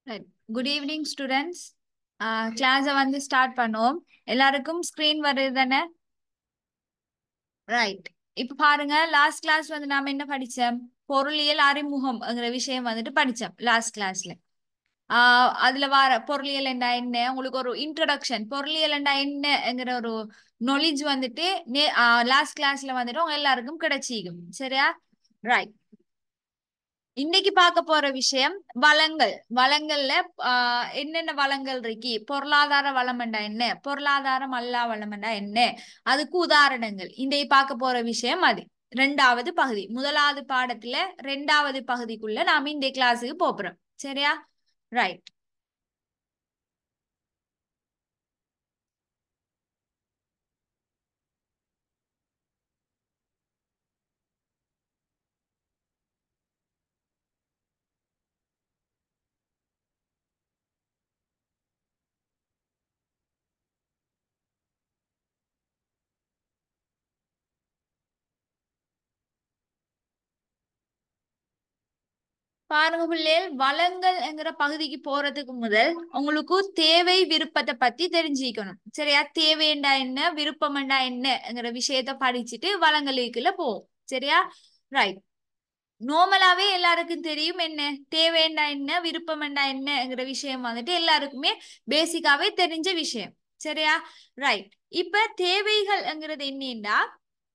Right. Good evening, students. Class வந்து start பண்ணுவோம். எல்லாருக்கும் ஸ்கிரீன் வருது தானே? ரைட். இப்ப பாருங்க, லாஸ்ட் கிளாஸ் வந்து நாம என்ன படிச்சோம்? பொருளியல் அறிமுகம்ங்கிற விஷயம் வந்துட்டு படிச்சோம் லாஸ்ட் கிளாஸ்ல. அதுல வர பொருளியல் என்றா என்ன, உங்களுக்கு ஒரு இன்ட்ரோடக்ஷன், பொருளியல் என்றா என்னங்கிற ஒரு நாலேஜ் வந்துட்டு லாஸ்ட் கிளாஸ்ல வந்துட்டு உங்க எல்லாருக்கும் கிடைச்சிக்கும். சரியா? ரைட். இன்னைக்கு பார்க்க போற விஷயம் வளங்கள். வளங்கள்ல என்னென்ன வளங்கள் இருக்கு, பொருளாதார வளம்ண்டா என்ன, பொருளாதாரம் அல்லா வளம்ண்டா என்ன, அதுக்கு உதாரணங்கள். இன்றைக்கு பார்க்க போற விஷயம் அது ரெண்டாவது பகுதி. முதலாவது பாடத்துல ரெண்டாவது பகுதிக்குள்ள நாம இந்த கிளாஸுக்கு போறோம். சரியா? ரைட். பாருங்க பிள்ளைகள், வளங்கள்ங்கிற பகுதிக்கு போறதுக்கு முதல் உங்களுக்கு தேவை விருப்பத்தை பத்தி தெரிஞ்சுக்கணும். சரியா? தேவைண்டா என்ன, விருப்பம்ண்டா என்னங்கிற விஷயத்த படிச்சுட்டு வளங்களுக்குள்ள போவோம். சரியா? ரைட். நார்மலாவே எல்லாருக்கும் தெரியும் என்ன தேவைண்டா என்ன, விருப்பம்ண்டா என்னங்கிற விஷயம் வந்துட்டு எல்லாருக்குமே பேசிக்காவே தெரிஞ்ச விஷயம். சரியா? ரைட். இப்ப தேவைகள்ங்கிறது என்னன்னா,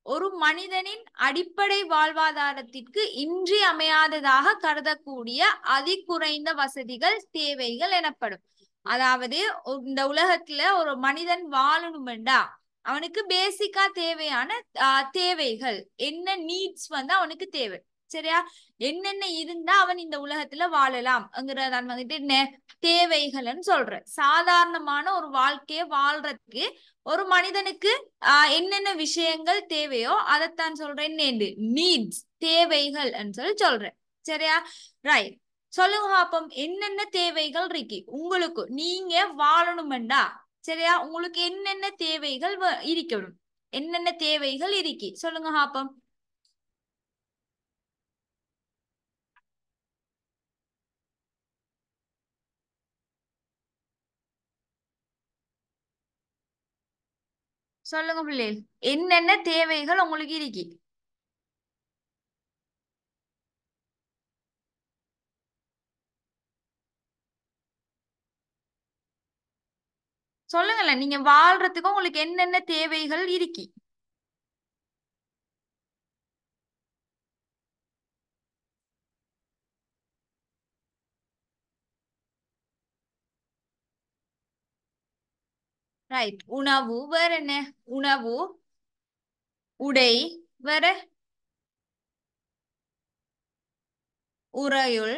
ஒரு மனிதனின் அடிப்படை வாழ்வாதாரத்திற்கு இன்றியமையாததாக கருதக்கூடிய அதி குறைந்த வசதிகள் தேவைகள் எனப்படும். அதாவது இந்த உலகத்துல ஒரு மனிதன் வாழணும்டா அவனுக்கு பேசிக்கா தேவையான தேவைகள் என்ன, நீட்ஸ் வந்து அவனுக்கு தேவை. சரியா? என்னென்ன இருந்தா அவன் இந்த உலகத்துல வாழலாம்ங்கிறதான் வந்துட்டு என்ன தேவைகள்னு சொல்ற. சாதாரணமான ஒரு வாழ்க்கையை வாழ்றதுக்கு ஒரு மனிதனுக்கு என்னென்ன விஷயங்கள் தேவையோ அதைத்தான் சொல்றேன், நீட்ஸ், தேவைகள் சொல்லி சொல்றேன். சரியா? ரைட். சொல்லுங்க பாப்போம், என்னென்ன தேவைகள் இருக்கு உங்களுக்கு, நீங்க வாழணும்டா. சரியா? உங்களுக்கு என்னென்ன தேவைகள் இருக்கணும், என்னென்ன தேவைகள் இருக்கு சொல்லுங்க பாப்போம். சொல்லுங்க பிள்ளைகள், என்னென்ன தேவைகள் உங்களுக்கு இருக்கு? சொல்லுங்களேன், நீங்க வாழ்றதுக்கு உங்களுக்கு என்னென்ன தேவைகள் இருக்கு? ரைட். உணவு, வேற என்ன? உணவு, உடை, வேற உறையுள்.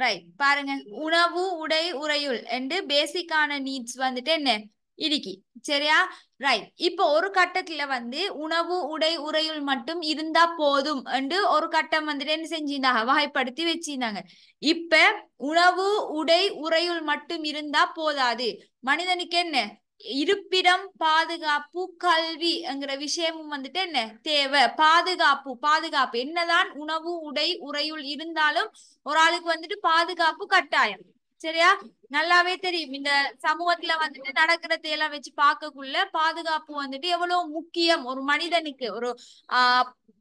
ரைட். பாருங்க, உணவு, உடை, உறையுள் என்று பேசிக்கான நீட்ஸ் வந்துட்டு என்ன இருக்கு. சரியா? ரைட். இப்போ ஒரு கட்டத்துல வந்து உணவு, உடை, உறையுள் மட்டும் இருந்தா போதும் என்று ஒரு கட்டம் வந்துட்டு என்ன செஞ்சிருந்தாங்க, வகைப்படுத்தி வச்சிருந்தாங்க. இப்ப உணவு, உடை, உறையுள் மட்டும் இருந்தா போதாது, மனிதனுக்கு என்ன இருப்பிடம், பாதுகாப்பு, கல்விங்கிற விஷயமும் வந்துட்டு என்ன தேவை. பாதுகாப்பு, பாதுகாப்பு என்னதான் உணவு, உடை, உறையுள் இருந்தாலும் ஒரு ஆளுக்கு வந்துட்டு பாதுகாப்பு கட்டாயம். சரியா? நல்லாவே தெரியும், இந்த சமூகத்துல வந்துட்டு நடக்கிறதையெல்லாம் வச்சு பார்க்கக்குள்ள பாதுகாப்பு வந்துட்டு எவ்வளவு முக்கியம் ஒரு மனிதனுக்கு. ஒரு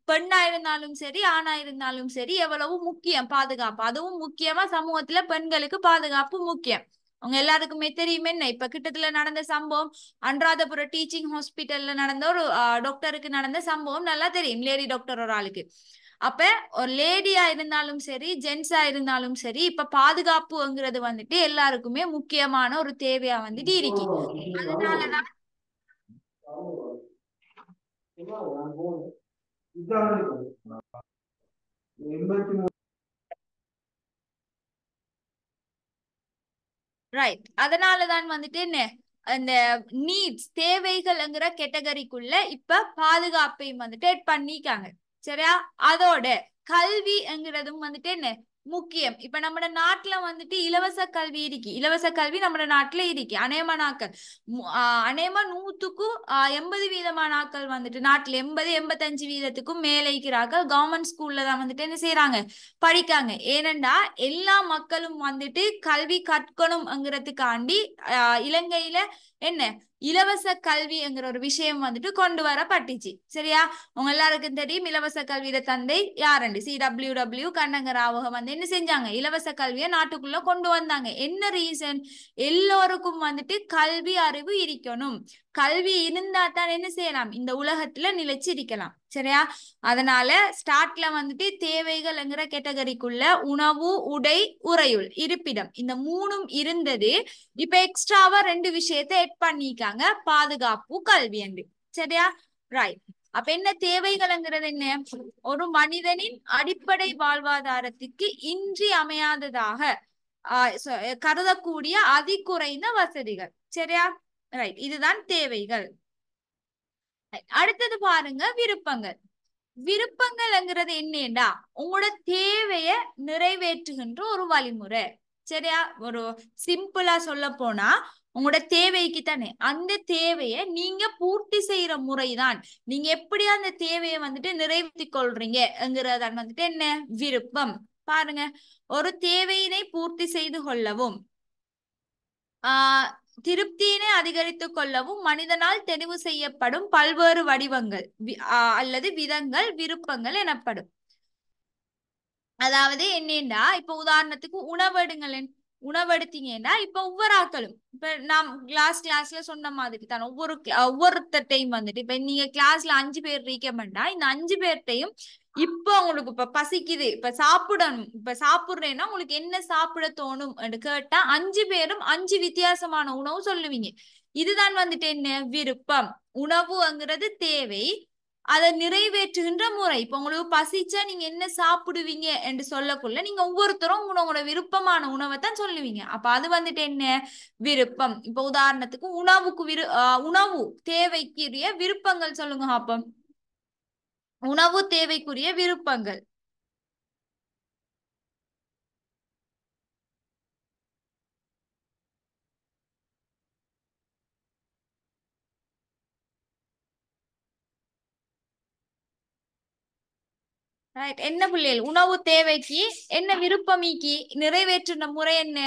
பெண்ணா இருந்தாலும் சரி, ஆணா இருந்தாலும் சரி, எவ்வளவு முக்கியம் பாதுகாப்பு. அதுவும் முக்கியமா சமூகத்துல பெண்களுக்கு பாதுகாப்பு முக்கியம். அவங்க எல்லாருக்குமே தெரியுமே. என்ன இப்ப கிட்டத்துல நடந்த சம்பவம், அனுராதபுரம் டீச்சிங் ஹாஸ்பிட்டல்ல நடந்த ஒரு டாக்டருக்கு நடந்த சம்பவம் நல்லா தெரியும், லேடி டாக்டர் ஒரு ஆளுக்கு. அப்ப ஒரு லேடியா இருந்தாலும் சரி, ஜென்ஸா இருந்தாலும் சரி, இப்ப பாதுகாப்புங்கிறது வந்துட்டு எல்லாருக்குமே முக்கியமான ஒரு தேவையா வந்துட்டு இருக்கு. அதனாலதான் ரைட். அதனாலதான் வந்துட்டு என்ன அந்த நீட்ஸ், தேவைகள்ங்கிற கேட்டகரிக்குள்ள இப்ப பாதுகாப்பையும் வந்துட்டு பண்ணிக்காங்க. சரியா? அதோட கல்விங்கிறதும் வந்துட்டு என்ன முக்கியம். இப்ப நம்ம நாட்டுல வந்துட்டு இலவச கல்வி இருக்கு. இலவச கல்வி நம்ம நாட்டுல இருக்கு. அநேகமான ஆக்கள் அநேகமா 100க்கு 80% ஆக்கள் வந்துட்டு நாட்டுல 80-85% மேல இருக்கிறார்கள் கவர்மெண்ட் ஸ்கூல்ல தான் வந்துட்டு என்ன செய்யறாங்க, படிக்காங்க. ஏனென்றா எல்லா மக்களும் வந்துட்டு கல்வி கற்கணும்ங்கிறதுக்காண்டி இலங்கையில என்ன இலவச கல்விங்கிற ஒரு விஷயம் வந்துட்டு கொண்டு வரப்பட்டுச்சு. சரியா? உங்க எல்லாருக்கும் தெரியும் இலவச கல்வியில தந்தை யாருண்டு, CWW கண்ணங்கராவக வந்து என்ன செஞ்சாங்க, இலவச கல்வியை நாட்டுக்குள்ள கொண்டு வந்தாங்க. என்ன ரீசன்? எல்லோருக்கும் வந்துட்டு கல்வி அறிவு இருக்கணும். கல்வி இருந்தா தான் என்ன செய்யலாம், இந்த உலகத்துல நிலைச்சு இருக்கலாம். சரியா? அதனால ஸ்டார்ட்ல வந்துட்டு தேவைகள்ங்கிற கேட்டகரிக்குள்ள உணவு, உடை, உறையுள், இருப்பிடம் இந்த மூணும் இருந்தது. இப்ப எக்ஸ்ட்ராவா 2 விஷயத்தை எட் பண்ணிக்காங்க, பாதுகாப்பு, கல்வி என்று. சரியா? ரைட். அப்ப என்ன தேவைகள்ங்கிறது என்ன, ஒரு மனிதனின் அடிப்படை வாழ்வாதாரத்துக்கு இன்றியமையாததாக கருதக்கூடிய அதிகுறைந்த வசதிகள். சரியா? ரைட். இதுதான் தேவைகள். அடுத்தது பாருங்க விருப்பங்கள். விருப்பங்கள்ங்கிறது என்னடா, உங்களோட தேவைய நிறைவேற்றுகின்ற ஒரு வழிமுறை. சரியா? ஒரு சிம்பிளா சொல்ல போனா உங்களோட தேவைக்கு தானே, அந்த தேவையை நீங்க பூர்த்தி செய்யற முறைதான் நீங்க எப்படியா அந்த தேவையை வந்துட்டு நிறைவேற்றி கொள்றீங்கிறதான் வந்துட்டு என்ன விருப்பம். பாருங்க, ஒரு தேவையினை பூர்த்தி செய்து கொள்ளவும் திருப்தியினை அதிகரித்துக் கொள்ளவும் மனிதனால் தெரிவு செய்யப்படும் பல்வேறு வடிவங்கள் அல்லது விதங்கள் விருப்பங்கள் எனப்படும். அதாவது என்னன்னா, இப்ப உதாரணத்துக்கு உணவெடுங்களேன். உணவெடுத்தீங்கன்னா இப்ப ஒவ்வொரு ஆக்களும் இப்ப நாம் கிளாஸ்ல சொன்ன மாதிரி தான் ஒவ்வொருத்தையும் வந்துட்டு இப்ப நீங்க கிளாஸ்ல 5 பேர் இருக்கமெண்டா இந்த 5 பேர்ட்டையும் இப்ப உங்களுக்கு இப்ப பசிக்குது, இப்ப சாப்பிடணும், இப்ப சாப்பிடுறேன்னா உங்களுக்கு என்ன சாப்பிட தோணும் கேட்டா 5 பேரும் 5 வித்தியாசமான உணவு சொல்லுவீங்க. இதுதான் வந்துட்டு என்ன விருப்பம். உணவுங்கிறது தேவை, அதை நிறைவேற்றுகின்ற முறை. இப்ப உங்களுக்கு பசிச்சா நீங்க என்ன சாப்பிடுவீங்க என்று சொல்லக்குள்ள நீங்க ஒவ்வொருத்தரும் உங்களோட விருப்பமான உணவை தான் சொல்லுவீங்க. அப்ப அது வந்துட்டு என்ன விருப்பம். இப்ப உதாரணத்துக்கு உணவுக்கு உணவு தேவைக்குரிய விருப்பங்கள் சொல்லுங்க. அப்ப உணவு தேவைக்குரிய விருப்பங்கள் என்ன பிள்ளைகள், உணவு தேவைக்கு என்ன விருப்பமிக்கு நிறைவேற்றின முறை என்ன,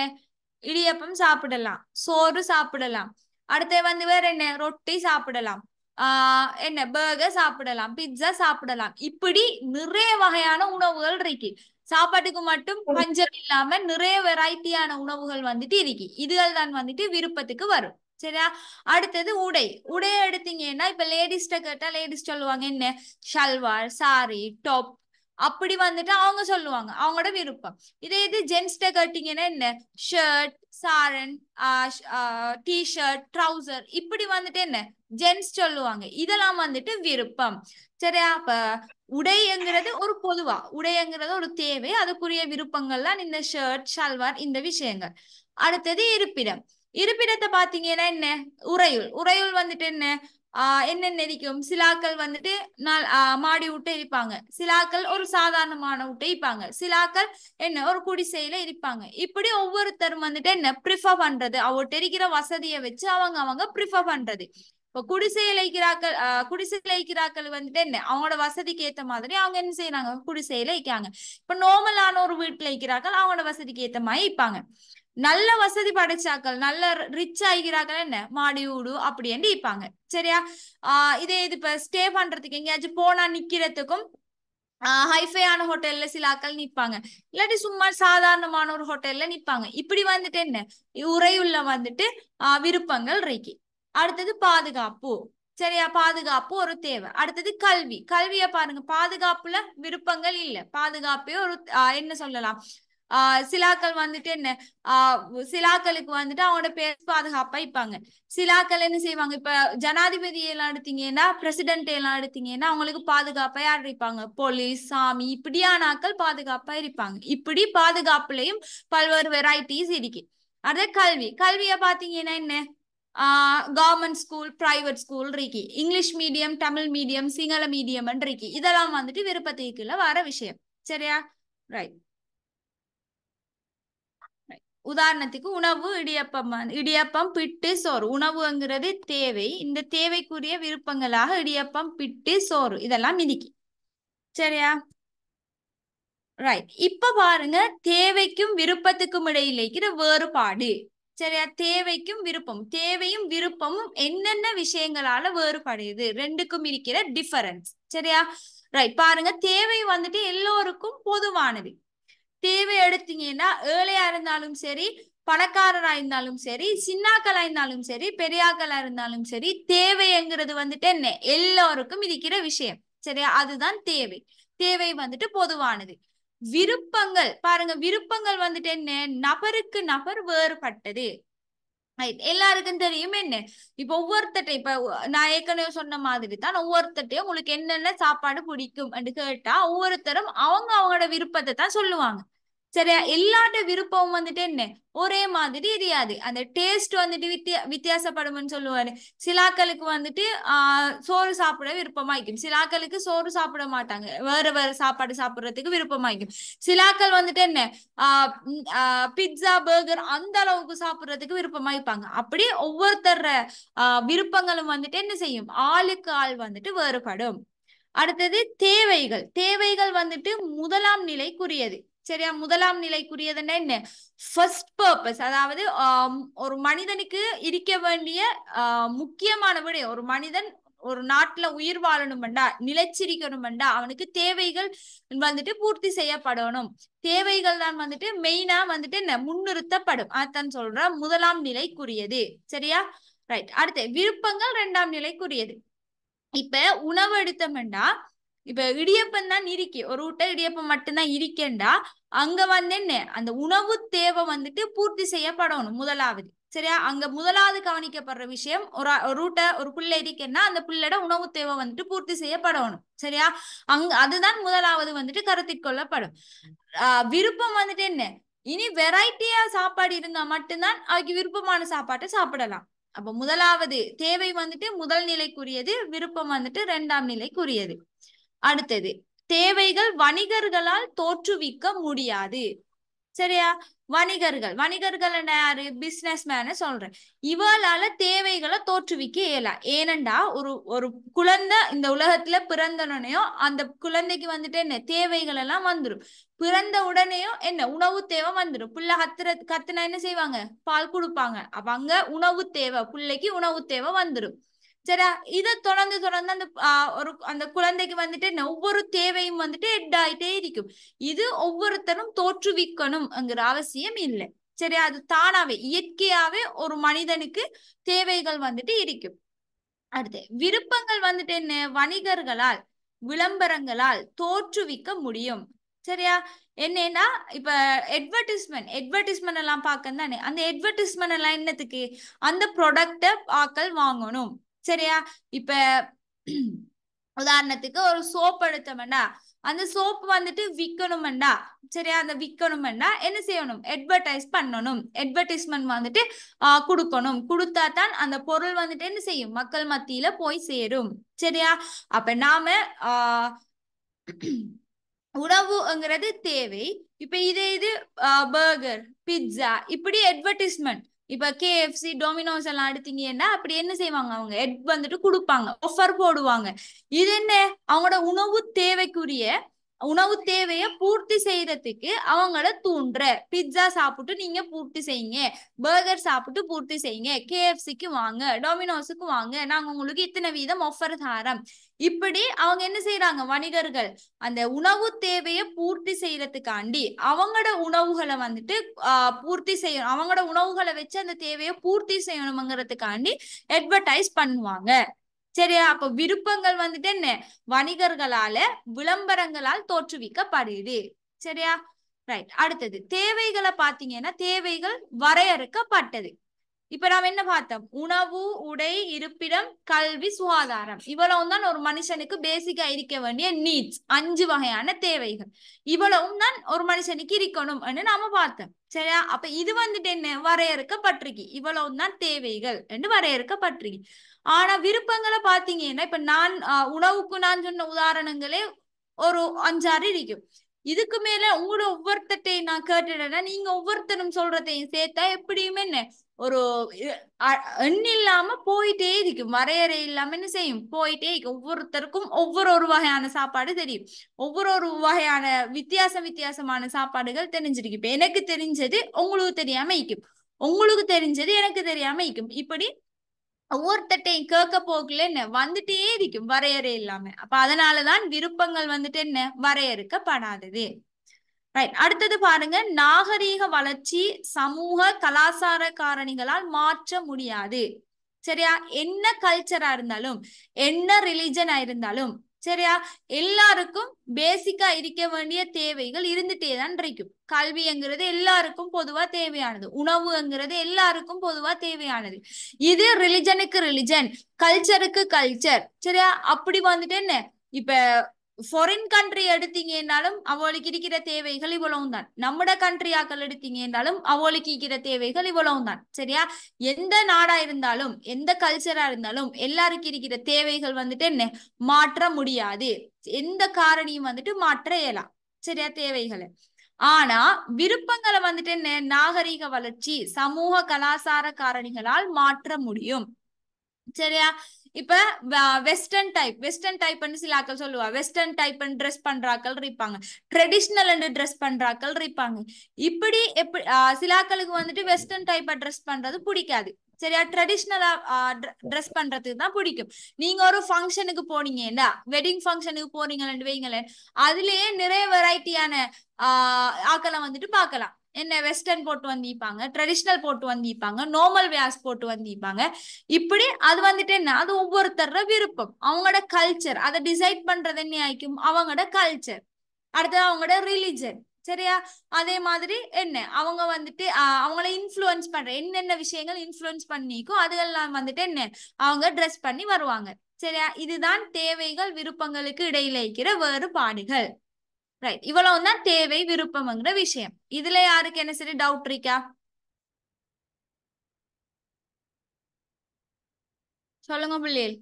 இடியப்பம் சாப்பிடலாம், சோறு சாப்பிடலாம், அடுத்து வந்து வேற என்ன ரொட்டி சாப்பிடலாம், என்ன பர்கர் சாப்பிடலாம், பிட்சா சாப்பிடலாம். இப்படி நிறைய வகையான உணவுகள் இருக்கு. சாப்பாட்டுக்கு மட்டும் பஞ்சம் இல்லாம நிறைய வெரைட்டியான உணவுகள் வந்துட்டு இருக்கு. இதுகள் தான் வந்துட்டு விருப்பத்துக்கு வரும். சரியா? அடுத்தது உடை. உடைய எடுத்தீங்கன்னா இப்ப லேடிஸ்ட கேட்டா லேடிஸ் சொல்லுவாங்க என்ன ஷல்வார், சாரி, டாப், அப்படி வந்துட்டு அவங்க சொல்லுவாங்க அவங்களோட விருப்பம். இதே இது ஜென்ஸ்ட கேட்டீங்கன்னா என்ன ஷர்ட், சாரன், டிஷர்ட், ட்ரௌசர், இப்படி வந்துட்டு என்ன ஜென்ஸ் சொல்லுவாங்க. இதெல்லாம் வந்துட்டு விருப்பம். சரியா? அப்ப உடைங்கிறது ஒரு பொதுவா உடைங்கிறது ஒரு தேவை, அதுக்குரிய விருப்பங்கள் தான் இந்த ஷர்ட், ஷல்வார், இந்த விஷயங்கள். அடுத்தது இருப்பிடம். இருப்பிடத்தை பாத்தீங்கன்னா என்ன உறையுள். உறையுள் வந்துட்டு என்ன என்னென்ன இருக்கும், சிலாக்கள் வந்துட்டு மாடி விட்டு இருப்பாங்க, சிலாக்கள் ஒரு சாதாரணமான விட்டு இருப்பாங்க, சிலாக்கள் என்ன ஒரு குடிசையில இருப்பாங்க. இப்படி ஒவ்வொருத்தரும் வந்துட்டு என்ன ப்ரிஃபர் பண்றது, அவர்கிட்ட இருக்கிற வசதியை வச்சு அவங்க ப்ரிஃபர் பண்றது. இப்ப குடிசையில இருக்கிறாக்கள் குடிசையில இருக்கிறாக்கள் வந்துட்டு என்ன அவங்களோட வசதிக்கு ஏத்த மாதிரி அவங்க என்ன செய்யறாங்க குடிசையில இருக்காங்க. இப்ப நார்மலான ஒரு வீட்டுல இருக்கிறாக்கள் அவங்களோட வசதிக்கு ஏத்த மாதிரி இருப்பாங்க. நல்ல வசதி படைச்சாக்கள் நல்ல ரிச் ஆகிறாக்கள் என்ன மாடி வீடு அப்படின்னு இருப்பாங்க. சரியா? இதே இது இப்ப ஸ்டே பண்றதுக்கு எங்கேயாச்சும் போனா நிக்கிறதுக்கும் ஹைஃபையான ஹோட்டல்ல சில ஆக்கள் நிப்பாங்க, இல்லாட்டி சும்மா சாதாரணமான ஒரு ஹோட்டல்ல நிப்பாங்க. இப்படி வந்துட்டு என்ன உறையுள்ள வந்துட்டு விருப்பங்கள் இருக்கு. அடுத்தது பாதுகாப்பு. சரியா? பாதுகாப்பு ஒரு தேவை. அடுத்தது கல்வி. கல்வியை பாருங்க, பாதுகாப்புல விருப்பங்கள் இல்ல, பாதுகாப்பே ஒரு என்ன சொல்லலாம் சிலாக்கள் வந்துட்டு என்ன சிலாக்களுக்கு வந்துட்டு அவங்களோட பேர் பாதுகாப்பா இருப்பாங்க. சிலாக்கள் என்ன செய்வாங்க, இப்ப ஜனாதிபதி எல்லாம் எடுத்தீங்கன்னா பிரசிடென்ட் எல்லாம் எடுத்தீங்கன்னா அவங்களுக்கு பாதுகாப்பா யார் இருப்பாங்க, போலீஸ், சாமி, இப்படியான ஆக்கள் பாதுகாப்பா இருப்பாங்க. இப்படி பாதுகாப்புலயும் பல்வேறு வெரைட்டிஸ் இருக்கு. அதே கல்வி. கல்வியை பாத்தீங்கன்னா என்ன கவர்மெண்ட் ஸ்கூல், பிரைவேட் ஸ்கூல் இருக்கு, English medium, Tamil medium, Sinhala medium இருக்கு. இதெல்லாம் வந்துட்டு விருப்பத்துக்குள்ள வர விஷயம். சரியா? ரைட். உதாரணத்துக்கு உணவு, இடியப்பம், பிட்டு, சோறு. உணவுங்கிறது தேவை. இந்த தேவைக்குரிய விருப்பங்களாக இடியப்பம், பிட்டு, சோறு இதெல்லாம் மிதிக்கு. சரியா? ரைட். இப்ப பாருங்க, தேவைக்கும் விருப்பத்துக்கும் இடையில இருக்கிற வேறுபாடு. சரியா? தேவைக்கும் விருப்பம், தேவையும் விருப்பமும் என்னென்ன விஷயங்களால வேறுபடுது, ரெண்டுக்கும் இருக்கிற டிஃபரன்ஸ். சரியா? ரைட். பாருங்க, தேவை வந்துட்டு எல்லோருக்கும் பொதுவானது. தேவை எடுத்தீங்கன்னா ஏழையா இருந்தாலும் சரி, பணக்காரரா இருந்தாலும் சரி, சின்னாக்களா இருந்தாலும் சரி, பெரியாக்களா இருந்தாலும் சரி, தேவைங்கிறது வந்துட்டு என்ன, எல்லோருக்கும் இருக்கிற விஷயம். சரியா? அதுதான் தேவை. தேவை வந்துட்டு பொதுவானது. விருப்பங்கள் பாருங்க, விருப்பங்கள் வந்துட்டு என்ன, நபருக்கு நபர் வேறுபட்டது. எல்லாருக்கும் தெரியும் என்ன, இப்ப ஒவ்வொருத்தட்டையும் இப்ப நான் ஏற்கனவே சொன்ன மாதிரி தான், ஒவ்வொருத்தட்டையும் உங்களுக்கு என்னென்ன சாப்பாடு பிடிக்கும் என்று கேட்டா ஒவ்வொருத்தரும் அவங்க அவங்களோட விருப்பத்தை தான் சொல்லுவாங்க. சரியா? எல்லாரோட விருப்பம் வந்துட்டு என்ன, ஒரே மாதிரி தெரியாது. அந்த டேஸ்ட் வந்துட்டு வித்தியாசப்படும்னு சொல்லுவாரு. சிலாக்களுக்கு வந்துட்டு சோறு சாப்பிட விருப்பமாய்க்கும், சிலாக்களுக்கு சோறு சாப்பிட மாட்டாங்க, வேற வேற சாப்பாடு சாப்பிடுறதுக்கு விருப்பமாய்க்கும். சிலாக்கள் வந்துட்டு என்ன, பிட்சா, பர்கர் அந்த அளவுக்கு சாப்பிடுறதுக்கு விருப்பமாய்ப்பாங்க. அப்படி ஒவ்வொருத்தர விருப்பங்களும் வந்துட்டு என்ன செய்யும், ஆளுக்கு ஆள் வந்துட்டு வேறுபடும். அடுத்தது தேவைகள். தேவைகள் வந்துட்டு முதலாம் நிலைக்குரியது. சரியா? முதலாம் நிலைக்குரியதுன்னா என்ன, ஃபர்ஸ்ட் பர்பஸ். அதாவது ஒரு மனிதனுக்கு இருக்க வேண்டிய முக்கியமான விடயம், ஒரு மனிதன் ஒரு நாட்டுல உயிர் வாழணும்டா, நிலைச்சிருக்கணும்டா, அவனுக்கு தேவைகள் வந்துட்டு பூர்த்தி செய்யப்படணும். தேவைகள் தான் வந்துட்டு மெயினா வந்துட்டு என்ன முன்னிறுத்தப்படும். அதான் சொல்ற முதலாம் நிலைக்குரியது. சரியா? ரைட். அடுத்து விருப்பங்கள் இரண்டாம் நிலைக்குரியது. இப்ப உணவு எடுத்தோம்னா, இப்ப இடியப்பம் தான் இருக்கி, ஒரு ஊட்ட இடியப்பம் மட்டும்தான் இருக்கேன்டா, அங்க வந்து என்ன, அந்த உணவு தேவை வந்துட்டு பூர்த்தி செய்யப்படணும் முதலாவது. சரியா? அங்க முதலாவது கவனிக்கப்படுற விஷயம், ஒரு ஊட்ட ஒரு புள்ள இருக்கேன்னா அந்த புள்ளோட உணவு தேவை வந்துட்டு பூர்த்தி செய்யப்படணும். சரியா? அதுதான் முதலாவது வந்துட்டு கருத்தில் கொள்ளப்படும். விருப்பம் வந்துட்டு என்ன, இனி வெரைட்டியா சாப்பாடு இருந்தா மட்டும்தான் அவருக்கு விருப்பமான சாப்பாட்டை சாப்பிடலாம். அப்ப முதலாவது தேவை வந்துட்டு முதல் நிலைக்குரியது, விருப்பம் வந்துட்டு இரண்டாம் நிலைக்குரியது. அடுத்தது, தேவைகள் வணிகர்களால் தோற்றுவிக்க முடியாது. சரியா? வணிகர்கள் யாரு, பிசினஸ் மேன சொல்றேன். இவளால தேவைகளை தோற்றுவிக்க இயலாம். ஏனண்டா ஒரு ஒரு குழந்தை இந்த உலகத்துல பிறந்தனையும் அந்த குழந்தைக்கு வந்துட்டு என்ன தேவைகள் எல்லாம் வந்துடும். பிறந்த உடனேயும் என்ன உணவு தேவை வந்துடும். புள்ள கத்துனா என்ன செய்வாங்க, பால் கொடுப்பாங்க. அப்ப அங்க உணவு தேவை, பிள்ளைக்கு உணவு தேவை வந்துடும். சரியா? இதை தொடர்ந்து தொடர்ந்து அந்த குழந்தைக்கு வந்துட்டு ஒவ்வொரு தேவையும் வந்துட்டு எட்டாயிட்டே இருக்கும். இது ஒவ்வொருத்தரும் தோற்றுவிக்கணும்ங்கிற அவசியம் இல்லை. சரியா? அது தானாவே இயற்கையாவே ஒரு மனிதனுக்கு தேவைகள் வந்துட்டு இருக்கும். அடுத்து விருப்பங்கள் வந்துட்டு என்ன, வணிகர்களால் விளம்பரங்களால் தோற்றுவிக்க முடியும். சரியா? என்னன்னா இப்ப அட்வர்டைஸ்மெண்ட் எல்லாம் பார்க்க தானே, அந்த அட்வர்டைஸ்மெண்ட் எல்லாம் என்னத்துக்கு, அந்த ப்ராடக்ட ஆக்கள் வாங்கணும். சரியா? இப்ப உதாரணத்துக்கு ஒரு சோப் எடுத்தோம்னா, அந்த சோப் வந்துட்டு விற்கணும்டா. சரியா? அந்த விற்கணும்டா என்ன செய்யணும், அட்வர்டைஸ் பண்ணணும், அட்வர்டைஸ்மெண்ட் வந்துட்டு கொடுக்கணும். கொடுத்தா தான் அந்த பொருள் வந்துட்டு என்ன செய்யும், மக்கள் மத்தியில போய் சேரும். சரியா? அப்ப நாம உணவுங்கிறது தேவை. இப்ப இது பர்கர், பிட்சா இப்படி அட்வர்டைஸ்மெண்ட். இப்ப KFC, டொமினோஸ் எல்லாம் எடுத்தீங்கன்னா அப்படி என்ன செய்வாங்க, அவங்க வந்துட்டு கொடுப்பாங்க, ஆஃபர் போடுவாங்க. இது என்ன, அவங்களோட உணவு தேவையை பூர்த்தி செய்யறதுக்கு அவங்கள தூண்டுற. பிட்சா சாப்பிட்டு நீங்க பூர்த்தி செய்யுங்க, பர்கர் சாப்பிட்டு பூர்த்தி செய்யுங்க, KFCக்கு வாங்க, டொமினோஸுக்கு வாங்க, நாங்க உங்களுக்கு இத்தனை வீதம் ஆஃபர் தாரோம். இப்படி அவங்க என்ன செய்யறாங்க, வணிகர்கள் அந்த உணவு தேவையை பூர்த்தி செய்யறதுக்காண்டி அவங்களோட உணவுகளை வந்துட்டு பூர்த்தி செய்யணும், அவங்களோட உணவுகளை வச்சு அந்த தேவையை பூர்த்தி செய்யணுங்கிறதுக்காண்டி அட்வர்டைஸ் பண்ணுவாங்க. சரியா? அப்ப விருப்பங்கள் வந்துட்டு என்ன, வணிகர்களால விளம்பரங்களால் தோற்றுவிக்கப்படுது. சரியா? ரைட். அடுத்தது தேவைகளை பாத்தீங்கன்னா, தேவைகள் வரையறுக்கப்பட்டது. இப்ப நாம் என்ன பார்த்தோம், உணவு, உடை, இருப்பிடம், கல்வி, சுகாதாரம், இவ்வளவும் தான் ஒரு மனுஷனுக்கு பேசிக்கா இருக்க வேண்டிய நீட்ஸ். 5 வகையான தேவைகள், இவ்வளவும் தான் ஒரு மனுஷனுக்கு இருக்கணும் நாம பார்த்தோம். சரியா? அப்ப இது வந்துட்டு என்ன, வரையறுக்கப்பட்டிருக்கு. இவ்வளவும் தான் தேவைகள் என்று வரையறுக்கப்பட்டிருக்கு. ஆனா விருப்பங்களை பாத்தீங்கன்னா, இப்ப நான் உணவுக்கு நான் சொன்ன உதாரணங்களே ஒரு 5-6 இருக்கும். இதுக்கு மேல உங்களோட ஒவ்வொருத்தையும் நான் கேட்டுட்டேன்னா நீங்க ஒவ்வொருத்தரும் சொல்றதையும் சேர்த்தா எப்படியுமே என்ன ஒரு எண் இல்லாம போயிட்டே இருக்கும், வரையறை இல்லாம என்ன செய்யும் போயிட்டே இருக்கும். ஒவ்வொருத்தருக்கும் ஒவ்வொரு வகையான சாப்பாடு தெரியும், ஒவ்வொரு வகையான வித்தியாசமான சாப்பாடுகள் தெரிஞ்சிருக்கு. இப்ப எனக்கு தெரிஞ்சது உங்களுக்கு தெரியாம இருக்கும், உங்களுக்கு தெரிஞ்சது எனக்கு தெரியாம இருக்கும். இப்படி ஒவ்வொருத்தையும் கேட்க போக்குல என்ன வந்துட்டே இருக்கும் வரையறை இல்லாம. அப்ப அதனாலதான் விருப்பங்கள் வந்துட்டு என்ன வரையறுக்கப்படாதது. ரைட், அடுத்தது பாருங்க, நாகரீக வளர்ச்சி சமூக கலாச்சார காரணிகளால் மாற்ற முடியாது. சரியா, என்ன கல்ச்சரா இருந்தாலும் என்ன ரிலிஜனா இருந்தாலும் சரியா, எல்லாருக்கும் பேசிக்கா இருக்க வேண்டிய தேவைகள் இருந்துட்டே தான் இருக்கும். கல்விங்கிறது எல்லாருக்கும் பொதுவா தேவையானது, உணவுங்கிறது எல்லாருக்கும் பொதுவா தேவையானது. இது ரிலிஜனுக்கு ரிலிஜன், கல்ச்சருக்கு கல்ச்சர். சரியா, அப்படி வந்துட்டு என்ன இப்ப ஃபாரின் கண்ட்ரி எடுத்தீங்கன்னாலும் அவளுக்கு இருக்கிற தேவைகள் இவ்வளவு தான், நம்மட கண்ட்ரி ஆக்கள் எடுத்தீங்கன்னாலும் அவளுக்கு இருக்கிற தேவைகள் இவ்வளவு தான். சரியா, எந்த நாடா இருந்தாலும் எந்த கல்ச்சரா இருந்தாலும் எல்லாருக்கும் இருக்கிற தேவைகள் வந்துட்டு என்ன மாற்ற முடியாது, எந்த காரணியும் வந்துட்டு மாற்ற இயலாம். சரியா, தேவைகளை. ஆனா விருப்பங்களை வந்துட்டு என்ன நாகரிக வளர்ச்சி சமூக கலாச்சார காரணிகளால் மாற்ற முடியும். சரியா, இப்ப வெஸ்டர்ன் டைப் சில ஆக்கள் சொல்லுவா, வெஸ்டர்ன் டைப் ட்ரெஸ் பண்றாக்கள் இருப்பாங்க, ட்ரெடிஷ்னல் ட்ரெஸ் பண்றாக்கள் இருப்பாங்க. இப்படி எப்படி சில ஆக்களுக்கு வந்துட்டு வெஸ்டர்ன் டைப் ட்ரெஸ் பண்றது பிடிக்காது. சரியா, ட்ரெடிஷ்னலா ட்ரெஸ் பண்றதுக்கு தான் பிடிக்கும். நீங்க ஒரு ஃபங்க்ஷனுக்கு போனீங்கன்னா, வெட்டிங் ஃபங்க்ஷனுக்கு போறீங்கன்னு வைங்களேன், அதுலயே நிறைய வெரைட்டியான ஆக்களை வந்துட்டு பார்க்கலாம். என்ன வெஸ்டர்ன் போட்டு வந்திருப்பாங்க, ட்ரெடிஷ்னல் போட்டு வந்திருப்பாங்க, நார்மல் வேர்ஸ் போட்டு வந்திருப்பாங்க. இப்படி அது வந்துட்டு என்ன அது ஒவ்வொருத்தர விருப்பம், அவங்களோட கல்ச்சர், அதை டிசைட் பண்றது என்ன ஆயிக்கும் அவங்களோட கல்ச்சர். அடுத்தது அவங்களோட ரிலிஜன். சரியா, அதே மாதிரி என்ன அவங்க வந்துட்டு அவங்கள இன்ஃப்ளூயன்ஸ் பண்ற என்னென்ன விஷயங்கள் இன்ஃப்ளூயன்ஸ் பண்ணிக்கும் அதெல்லாம் வந்துட்டு என்ன அவங்க ட்ரெஸ் பண்ணி வருவாங்க. சரியா, இதுதான் தேவைகள் விருப்பங்களுக்கு இடையில இருக்கிற வேறுபாடுகள். ரைட், இவ்வளவுதான் தேவை விருப்பம்ங்கிற விஷயம். இதுல யாருக்கு என்ன சரி டவுட் இருக்கா? சொல்லுங்க பிள்ளைகள்.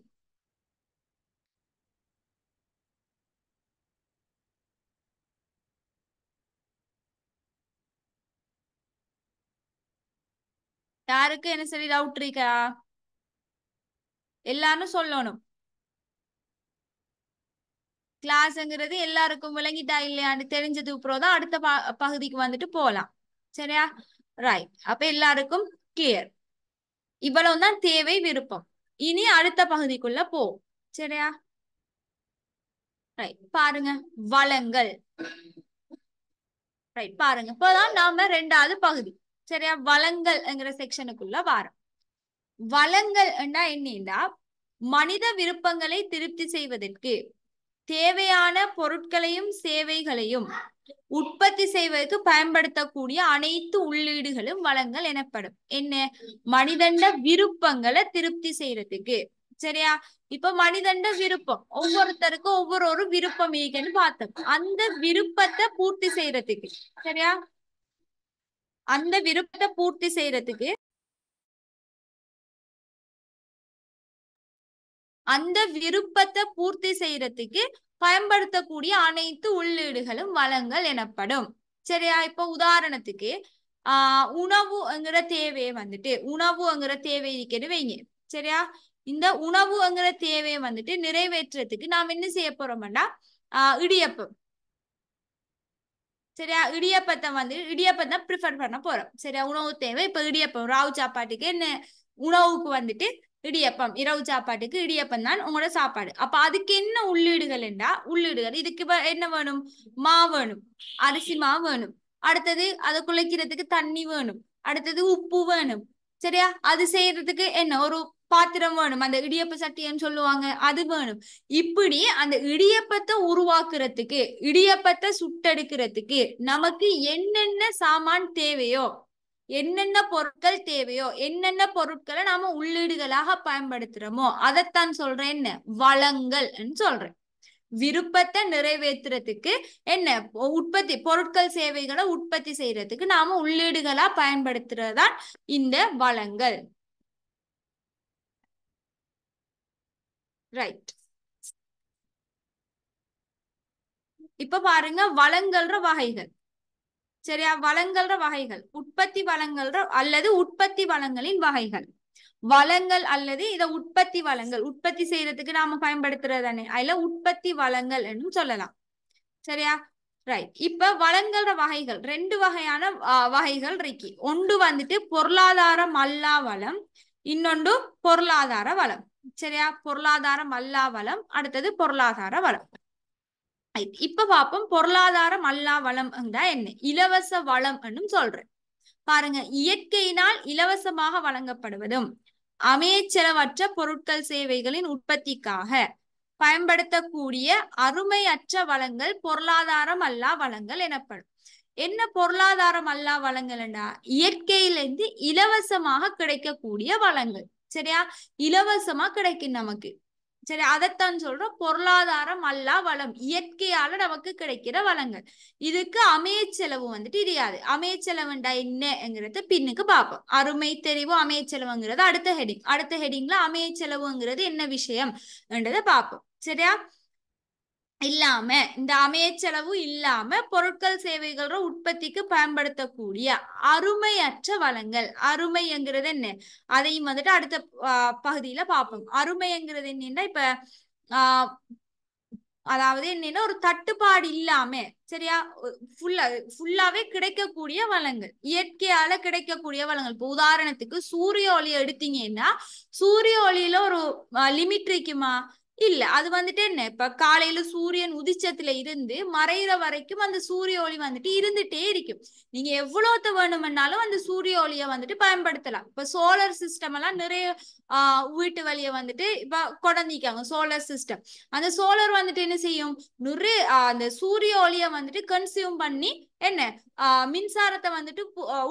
யாருக்கு என்ன சரி டவுட் இருக்கா? எல்லாரும் சொல்லணும். கிளாஸ்ங்கிறது எல்லாருக்கும் விளங்கிட்டா இல்லையான்னு தெரிஞ்சதுக்கு அப்புறம் தான் அடுத்த பகுதிக்கு வந்துட்டு போகலாம். சரியா, ரைட். அப்ப எல்லாருக்கும் கிளியர். இவ்வளவுதான் தேவை விருப்பம். இனி அடுத்த பகுதிக்குள்ள போ. சரியா, ரைட். பாருங்க, வளங்கள். ரைட், பாருங்க, இப்பதான் நாம ரெண்டாவது பகுதி. சரியா, வளங்கள்ங்கிற செக்ஷனுக்குள்ள வாரம். வளங்கள் என்னன்னா மனித விருப்பங்களை திருப்தி செய்வதற்கு தேவையான பொருட்களையும் சேவைகளையும் உற்பத்தி செய்வதற்கு பயன்படுத்தக்கூடிய அனைத்து உள்ளீடுகளும் வளங்கள் எனப்படும். என்ன, மனிதண்ட விருப்பங்களை திருப்தி செய்யறதுக்கு. சரியா, இப்ப மனிதண்ட விருப்பம் ஒவ்வொருத்தருக்கும் ஒவ்வொரு விருப்பம் இருக்குன்னு பார்த்தோம். அந்த விருப்பத்தை பூர்த்தி செய்யறதுக்கு, சரியா, அந்த விருப்பத்தை பூர்த்தி செய்யறதுக்கு அந்த விருப்பத்தை பூர்த்தி செய்யறதுக்கு பயன்படுத்தக்கூடிய அனைத்து உள்ளீடுகளும் வளங்கள் எனப்படும். சரியா, இப்ப உதாரணத்துக்கு உணவுங்கிற தேவையை வந்துட்டு உணவுங்கிற தேவை இருக்கிறது வைங்க. சரியா, இந்த உணவுங்கிற தேவையை வந்துட்டு நிறைவேற்றுறதுக்கு நாம் என்ன செய்ய போறோம்னா இடியப்பம். சரியா, இடியப்பத்தை ப்ரிஃபர் பண்ண போறோம். சரியா, உணவு தேவை இப்ப இடியப்பம், ராவு சாப்பாட்டுக்கு என்ன உணவுக்கு வந்துட்டு இடியப்பம், இரவு சாப்பாட்டுக்கு இடியப்பம் தான் உங்களோட சாப்பாடு. அப்ப அதுக்கு என்ன உள்ளீடுகள் என்றா உள்ளீடுகள் இதுக்கு என்ன வேணும், மா வேணும், அரிசி மா வேணும், அடுத்தது அதை குழைக்கிறதுக்கு தண்ணி வேணும், அடுத்தது உப்பு வேணும். சரியா, அது செய்யறதுக்கு என்ன ஒரு பாத்திரம் வேணும், அந்த இடியப்ப சட்டின்னு சொல்லுவாங்க, அது வேணும். இப்படி அந்த இடியப்பத்தை உருவாக்குறதுக்கு, இடியப்பத்தை சுட்டெடுக்கிறதுக்கு நமக்கு என்னென்ன சாமான் தேவையோ, என்னென்ன பொருட்கள் தேவையோ, என்னென்ன பொருட்களை நாம உள்ளீடுகளாக பயன்படுத்துறோமோ அதைத்தான் சொல்றேன் என்ன வளங்கள் சொல்றேன். விருப்பத்தை நிறைவேற்றுறதுக்கு என்ன உற்பத்தி பொருட்கள் சேவைகளை உற்பத்தி செய்யறதுக்கு நாம உள்ளீடுகளா பயன்படுத்துறதுதான் இந்த வளங்கள். ரைட், இப்ப பாருங்க வளங்கள்ற வகைகள். சரியா? வளங்கள்ற வகைகள் உற்பத்தி வளங்கள்ற அல்லது உற்பத்தி வளங்களின் வகைகள். வளங்கள் அல்லது இத உற்பத்தி வளங்கள் உற்பத்தி செய்யறதுக்கு நாம பயன்படுத்துறதானே அதுல உற்பத்தி வளங்கள் என்று சொல்லலாம். சரியா? ரைட். இப்ப வளங்கள்ற வகைகள் ரெண்டு வகையான வகைகள் இருக்கு. ஒன்று வந்துட்டு பொருளாதாரம் அல்லா வளம், இன்னொன்று பொருளாதார வளம். சரியா? பொருளாதாரம் அல்லா வளம், அடுத்தது பொருளாதார வளம். இப்ப பாப்போம் பொருளாதாரம் அல்லா வளம் என்ன, இலவச வளம் சொல்றேன். பாருங்க, இயற்கையினால் இலவசமாக வழங்கப்படுவதும் அமைச்சரவற்ற பொருட்கள் சேவைகளின் உற்பத்திக்காக பயன்படுத்தக்கூடிய அருமையற்ற வளங்கள் பொருளாதாரம் அல்லா வளங்கள் எனப்படும். என்ன பொருளாதாரம் அல்லா வளங்கள்டா? இயற்கையிலிருந்து இலவசமாக கிடைக்கக்கூடிய வளங்கள். சரியா? இலவசமா கிடைக்கும் நமக்கு. சரி, அதைத்தான் சொல்றோம் பொருளாதாரம் அல்லா வளம், இயற்கையால நமக்கு கிடைக்கிற வளங்கள். இதுக்கு அமைச்செலவு வந்துட்டு தெரியாது. அமைச்செலவுண்டா என்னங்கிறது பின்னுக்கு பார்ப்போம். அருமை தெரிவு அமைச்செலவுங்கிறது அடுத்த ஹெடிங்ல அமைச்செலவுங்கிறது என்ன விஷயம் என்றதை பார்ப்போம். சரியா? இல்லாம இந்த அமைச்செலவு இல்லாம பொருட்கள் சேவைகளோட உற்பத்திக்கு பயன்படுத்தக்கூடிய அருமையற்ற வளங்கள். அருமைங்கிறது என்ன, அதையும் வந்துட்டு அடுத்த பகுதியில பார்ப்போம். அருமைங்கிறது என்னன்னா இப்ப அதாவது என்னன்னா ஒரு தட்டுப்பாடு இல்லாம, சரியா, ஃபுல்லாவே கிடைக்கக்கூடிய வளங்கள், இயற்கையால கிடைக்கக்கூடிய வளங்கள். இப்போ உதாரணத்துக்கு சூரிய ஒளி எடுத்தீங்கன்னா சூரிய ஒளியில ஒரு லிமிட் இருக்குமா? இல்ல. அது வந்துட்டு என்ன, இப்ப காலையில சூரியன் உதிச்சத்துல இருந்து மறைகிற வரைக்கும் அந்த சூரிய ஒளி வந்துட்டு இருந்துட்டே இருக்கும். நீங்க எவ்வளவுத்த வேணும்னாலும் அந்த சூரிய ஒளியை வந்துட்டு பயன்படுத்தலாம். இப்ப சோலார் சிஸ்டம் எல்லாம் நிறைய வீட்டு வழிய வந்துட்டு இப்ப கொண்டாந்திக்காங்க சோலார் சிஸ்டம். அந்த சோலார் வந்துட்டு என்ன செய்யும், நிறைய அந்த சூரிய ஒளியை வந்துட்டு கன்சியூம் பண்ணி என்ன மின்சாரத்தை வந்துட்டு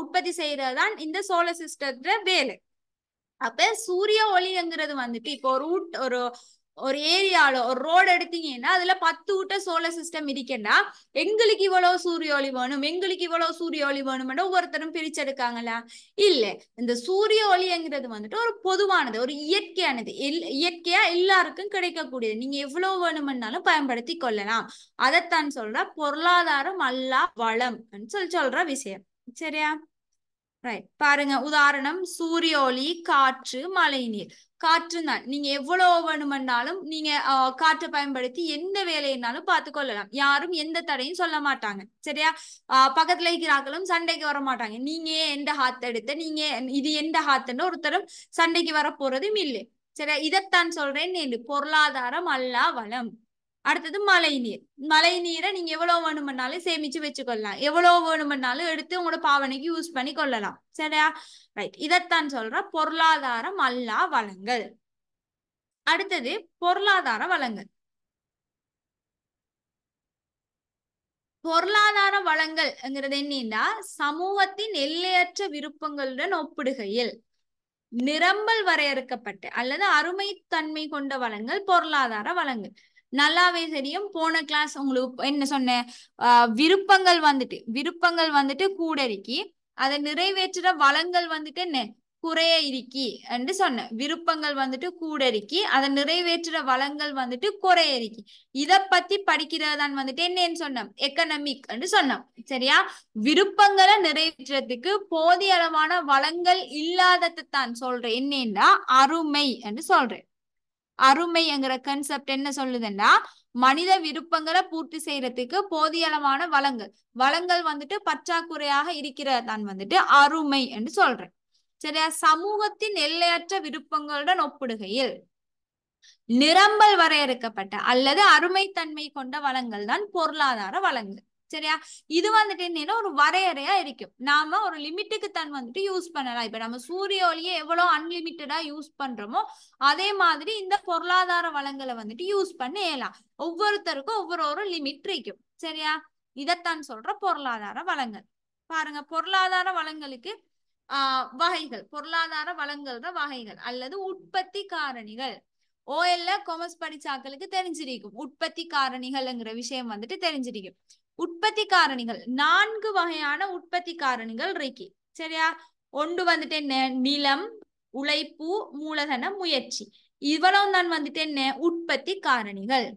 உற்பத்தி செய்யறதுதான் இந்த சோலார் சிஸ்டத்துல வேலை. அப்ப சூரிய ஒளிங்கிறது வந்துட்டு இப்போ ஒரு ஏரியால ஒரு ரோடு எடுத்தீங்கன்னா அதுல 10 விட்ட சோலார் சிஸ்டம் இருக்கேன்னா எங்களுக்கு இவ்வளவு சூரிய ஒளி வேணும், எங்களுக்கு இவ்வளவு சூரிய ஒளி வேணும்னு ஒவ்வொருத்தரும் பிரிச்செடுக்காங்களா? இல்ல. இந்த சூரிய ஒளிங்கிறது வந்துட்டு ஒரு பொதுவானது, ஒரு இயற்கையானது, இயற்கையா எல்லாருக்கும் கிடைக்கக்கூடியது. நீங்க எவ்வளவு வேணும்னாலும் பயன்படுத்தி கொள்ளலாம். அதைத்தான் சொல்ற பொருளாதாரம் அல்லா வளம் சொல்ற விஷயம். சரியா? ரைட். பாருங்க, உதாரணம் சூரிய ஒளி, காற்று, மழை நீர். காற்று தான் நீங்க எவ்வளவு வேணுமென்னாலும் நீங்க காற்றை பயன்படுத்தி எந்த வேலையினாலும் பார்த்து கொள்ளலாம். யாரும் எந்த தடையும் சொல்ல மாட்டாங்க. சரியா? பக்கத்துல இருக்கிறார்களும் சண்டைக்கு வர மாட்டாங்க. நீங்க எந்த ஹாத் எடுத்த, நீங்க இது எந்த ஹாத்துன்னு ஒருத்தரும் சண்டைக்கு வர போறதும் இல்லை. சரியா? இதைத்தான் சொல்றேன், பொருளாதாரம் அல்லா வளம். அடுத்தது மழை நீர். மழை நீரை நீங்க எவ்வளவு வேணும்னாலும் சேமிச்சு வச்சுக்கொள்ளலாம், எவ்வளவு வேணும்னாலும் எடுத்து உங்களோட பாவனைக்கு யூஸ் பண்ணி கொள்ளலாம். சரியா? ரைட். இதைத்தான் சொல்ற பொருளாதாரம் அல்லா வளங்கள். அடுத்தது பொருளாதார வளங்கள். பொருளாதார வளங்கள்ங்கிறது என்னன்னா சமூகத்தின் எல்லையற்ற விருப்பங்களுடன் ஒப்பிடுகையில் நிரம்பல் வரையறுக்கப்பட்ட அல்லது அருமைத்தன்மை கொண்ட வளங்கள் பொருளாதார வளங்கள். நல்லாவே தெரியும். போன கிளாஸ் உங்களுக்கு என்ன சொன்னேன், விருப்பங்கள் வந்துட்டு கூட இருக்கி, அதை நிறைவேற்றுற வளங்கள் வந்துட்டு என்ன குறைய இருக்கி என்று சொன்னேன். விருப்பங்கள் வந்துட்டு கூட இருக்கி, அதை நிறைவேற்றுற வளங்கள் வந்துட்டு குறைய இருக்கி. இத பத்தி படிக்கிறதான் வந்துட்டு என்னன்னு சொன்னோம், எக்கனாமிக் என்று சொன்னோம். சரியா? விருப்பங்களை நிறைவேற்றத்துக்கு போதிய அளவான வளங்கள் இல்லாததை தான் சொல்றேன் என்னன்னா அருமை என்று சொல்றேன். அருமைங்கிற கன்செப்ட் என்ன சொல்லுதுன்னா மனித விருப்பங்களை பூர்த்தி செய்யறதுக்கு போதிய அளவான வளங்கள் வந்துட்டு பற்றாக்குறையாக இருக்கிறதான் வந்துட்டு அருமை என்று சொல்றேன். சரியா? சமூகத்தின் எல்லையற்ற விருப்பங்களுடன் ஒப்பிடுகையில் நிரம்பல் வரையறுக்கப்பட்ட அல்லது அருமைத்தன்மை கொண்ட வளங்கள் தான் பொருளாதார வளங்கள். சரியா? இது வந்துட்டு என்னன்னா ஒரு வரையறையா இருக்கும். நாம ஒரு லிமிட்டுக்கு தான் வந்துட்டு யூஸ் பண்ணலாம். இப்ப நம்ம சூரிய ஒளியை எவ்வளவு அன்லிமிட்டடா யூஸ் பண்றோமோ அதே மாதிரி இந்த பொருளாதார வளங்களை வந்துட்டு யூஸ் பண்ணலாம். ஒவ்வொருத்தருக்கும் ஒவ்வொரு லிமிட் இருக்கும். சரியா? இதைத்தான் சொல்ற பொருளாதார வளங்கள். பாருங்க, பொருளாதார வளங்களுக்கு வகைகள், பொருளாதார வளங்கள்ற வகைகள் அல்லது உற்பத்தி காரணிகள். ஓஎல்ல காமர்ஸ் படிச்சாக்களுக்கு தெரிஞ்சிருக்கும் உற்பத்தி காரணிகள்ங்கிற விஷயம் வந்துட்டு தெரிஞ்சிருக்கும். உற்பத்தி காரணிகள் 4 வகையான உற்பத்தி காரணிகள் இருக்கு. சரியா? ஒன்று வந்துட்டு என்ன, நிலம், உழைப்பு, மூலதன, முயற்சி. இவ்வளவு தான் வந்துட்டு என்ன உற்பத்தி காரணிகள்.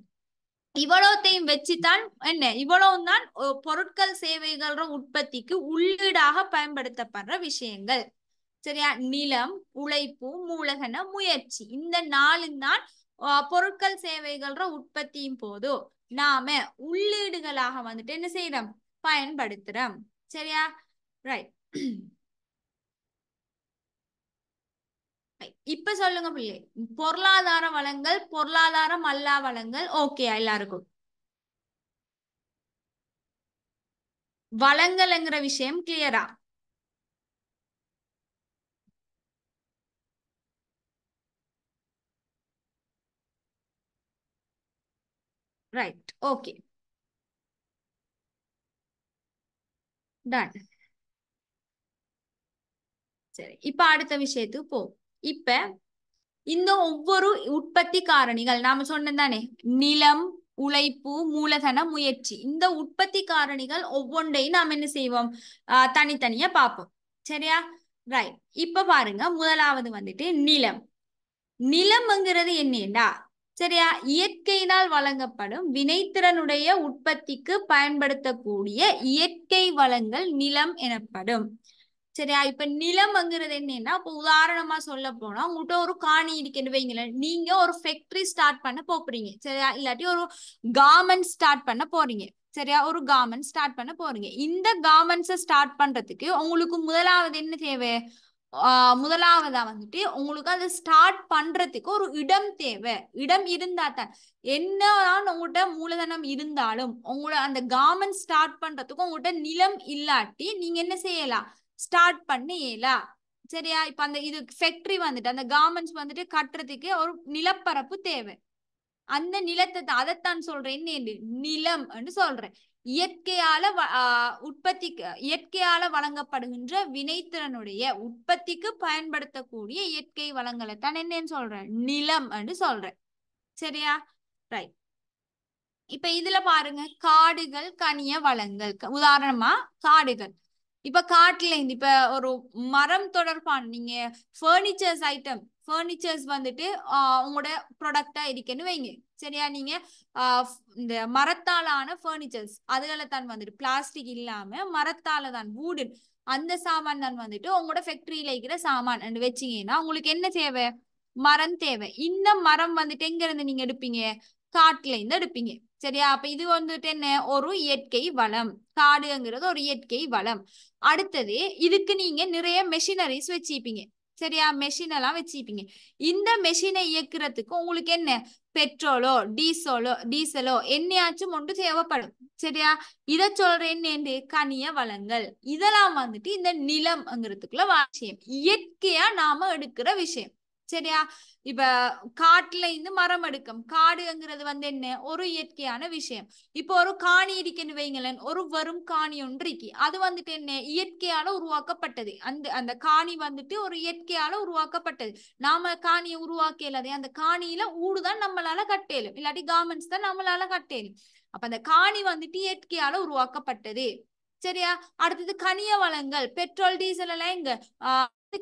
இவ்வளவுத்தையும் வச்சுதான் என்ன இவ்வளவும் தான் பொருட்கள் சேவைகள உற்பத்திக்கு உள்ளீடாக பயன்படுத்தப்படுற விஷயங்கள். சரியா? நிலம், உழைப்பு, மூலதன, முயற்சி, இந்த நாலும் தான் பொருட்கள் சேவைகள உற்பத்தியும் போது நாம உள்ளீடுகளாக வந்துட்டு என்ன செய்யறோம், பயன்படுத்துறோம். சரியா? ரைட். இப்ப சொல்லுங்க பிள்ளை, பொருளாதார வளங்கள், பொருளாதாரம் அல்லா வளங்கள் ஓகே எல்லாருக்கும்? வளங்கள்ங்கிற விஷயம் கிளியரா? Right, okay, done. சரி, இப்ப அடுத்த விஷயத்துக்கு போ. இப்ப இந்த ஒவ்வொரு உற்பத்தி காரணிகள் நாம சொன்னதானே, நிலம், உழைப்பு, மூலதன, முயற்சி, இந்த உற்பத்தி காரணிகள் ஒவ்வொன்றையும் நாம் என்ன செய்வோம், தனித்தனியா பார்ப்போம். சரியா? ரைட். இப்ப பாருங்க, முதலாவது வந்துட்டு நிலம். நிலம்ங்கிறது என்னடா? சரியா? இயற்கையினால் வழங்கப்படும் வினைத்திறனுடைய உற்பத்திக்கு பயன்படுத்தக்கூடிய இயற்கை வளங்கள் நிலம் எனப்படும். சரியா? இப்ப நிலம்ங்கிறது என்னன்னா, இப்ப உதாரணமா சொல்ல போனா உங்கள்கிட்ட ஒரு காணி இருக்குன்னு வைங்களேன், நீங்க ஒரு ஃபேக்டரி ஸ்டார்ட் பண்ண போறீங்க. சரியா? இல்லாட்டி ஒரு கார்மெண்ட் ஸ்டார்ட் பண்ண போறீங்க. சரியா? ஒரு கார்மெண்ட் ஸ்டார்ட் பண்ண போறீங்க. இந்த கார்மெண்ட்ஸை ஸ்டார்ட் பண்றதுக்கு உங்களுக்கு முதலாவது என்ன தேவை? முதலாவதா வந்துட்டு உங்களுக்கு அதை ஸ்டார்ட் பண்றதுக்கு ஒரு இடம் தேவை. இடம் இருந்தா தான், என்னதான் உங்கள்கிட்ட மூலதனம் இருந்தாலும் உங்களோட அந்த கார்மெண்ட் ஸ்டார்ட் பண்றதுக்கு உங்கள்கிட்ட நிலம் இல்லாட்டி நீங்க என்ன செய்யலாம், ஸ்டார்ட் பண்ணியலா. சரியா? இப்ப அந்த இது ஃபேக்டரி வந்துட்டு அந்த கார்மெண்ட்ஸ் வந்துட்டு கட்டுறதுக்கு ஒரு நிலப்பரப்பு தேவை. அந்த நிலத்தை அதைத்தான் சொல்றேன், என்ன நிலம் என்று சொல்றேன். இயற்கையால உற்பத்திக்கு இயற்கையால வழங்கப்படுகின்ற வினைத்திறனுடைய உற்பத்திக்கு பயன்படுத்தக்கூடிய இயற்கை வளங்களை தான் என்னன்னு சொல்றேன், நிலம் என்று சொல்றேன். சரியா? ரைட். இப்ப இதுல பாருங்க, காடுகள், கனிய வளங்கள். உதாரணமா காடுகள். இப்ப காட்டுல இருந்து இப்ப ஒரு மரம் தொடர்பான நீங்க ஃபர்னிச்சர்ஸ் ஐட்டம், ஃபர்னிச்சர்ஸ் வந்துட்டு உங்களோட ப்ராடக்டா இருக்குன்னு வைங்க. சரியா? நீங்க இந்த மரத்தாலான ஃபர்னிச்சர்ஸ் அதுகளை தான் வந்துட்டு பிளாஸ்டிக் இல்லாம மரத்தால தான் வூடன் அந்த சாமான் தான் வந்துட்டு உங்களோட ஃபேக்டரியில இருக்கிற சாமான் வச்சீங்கன்னா உங்களுக்கு என்ன தேவை, மரம் தேவை. இந்த மரம் வந்துட்டு எங்க இருந்து நீங்க எடுப்பீங்க, காட்டுல இருந்து எடுப்பீங்க. சரியா? அப்ப இது வந்துட்டு என்ன, ஒரு இயற்கை வளம். காடுங்கிறது ஒரு இயற்கை வளம். அடுத்தது, இதுக்கு நீங்க நிறைய மெஷினரிஸ் வச்சுப்பீங்க. சரியா? மெஷின் எல்லாம் வச்சுப்பீங்க. இந்த மெஷினை இயக்குறதுக்கு உங்களுக்கு என்ன, பெட்ரோலோ டீசலோ என்னையாச்சும் ஒன்று தேவைப்படும். சரியா? இத சொல்றேன் என்று கனிய வளங்கள். இதெல்லாம் வந்துட்டு இந்த நிலம்ங்கிறதுக்குள்ள விஷயம், இயற்கையா நாம எடுக்கிற விஷயம். சரியா? இப்ப காட்டுல இருந்து மரம் எடுக்கும். காடுங்கிறது வந்து என்ன, ஒரு இயற்கையான விஷயம். இப்போ ஒரு காணி இருக்குன்னு வைங்களேன், ஒரு வரும் காணி ஒன்று இருக்கு. அது வந்துட்டு என்ன, இயற்கையால உருவாக்கப்பட்டது. அந்த அந்த காணி வந்துட்டு ஒரு இயற்கையால உருவாக்கப்பட்டது. நாம காணியை உருவாக்கலாதே, அந்த காணியில ஊடுதான் நம்மளால கட்டேலும், இல்லாட்டி கார்மெண்ட்ஸ் தான் நம்மளால கட்டேலும். அப்ப அந்த காணி வந்துட்டு இயற்கையால உருவாக்கப்பட்டது. சரியா? அடுத்தது கனிய வளங்கள், பெட்ரோல் டீசல் எல்லாம் எங்க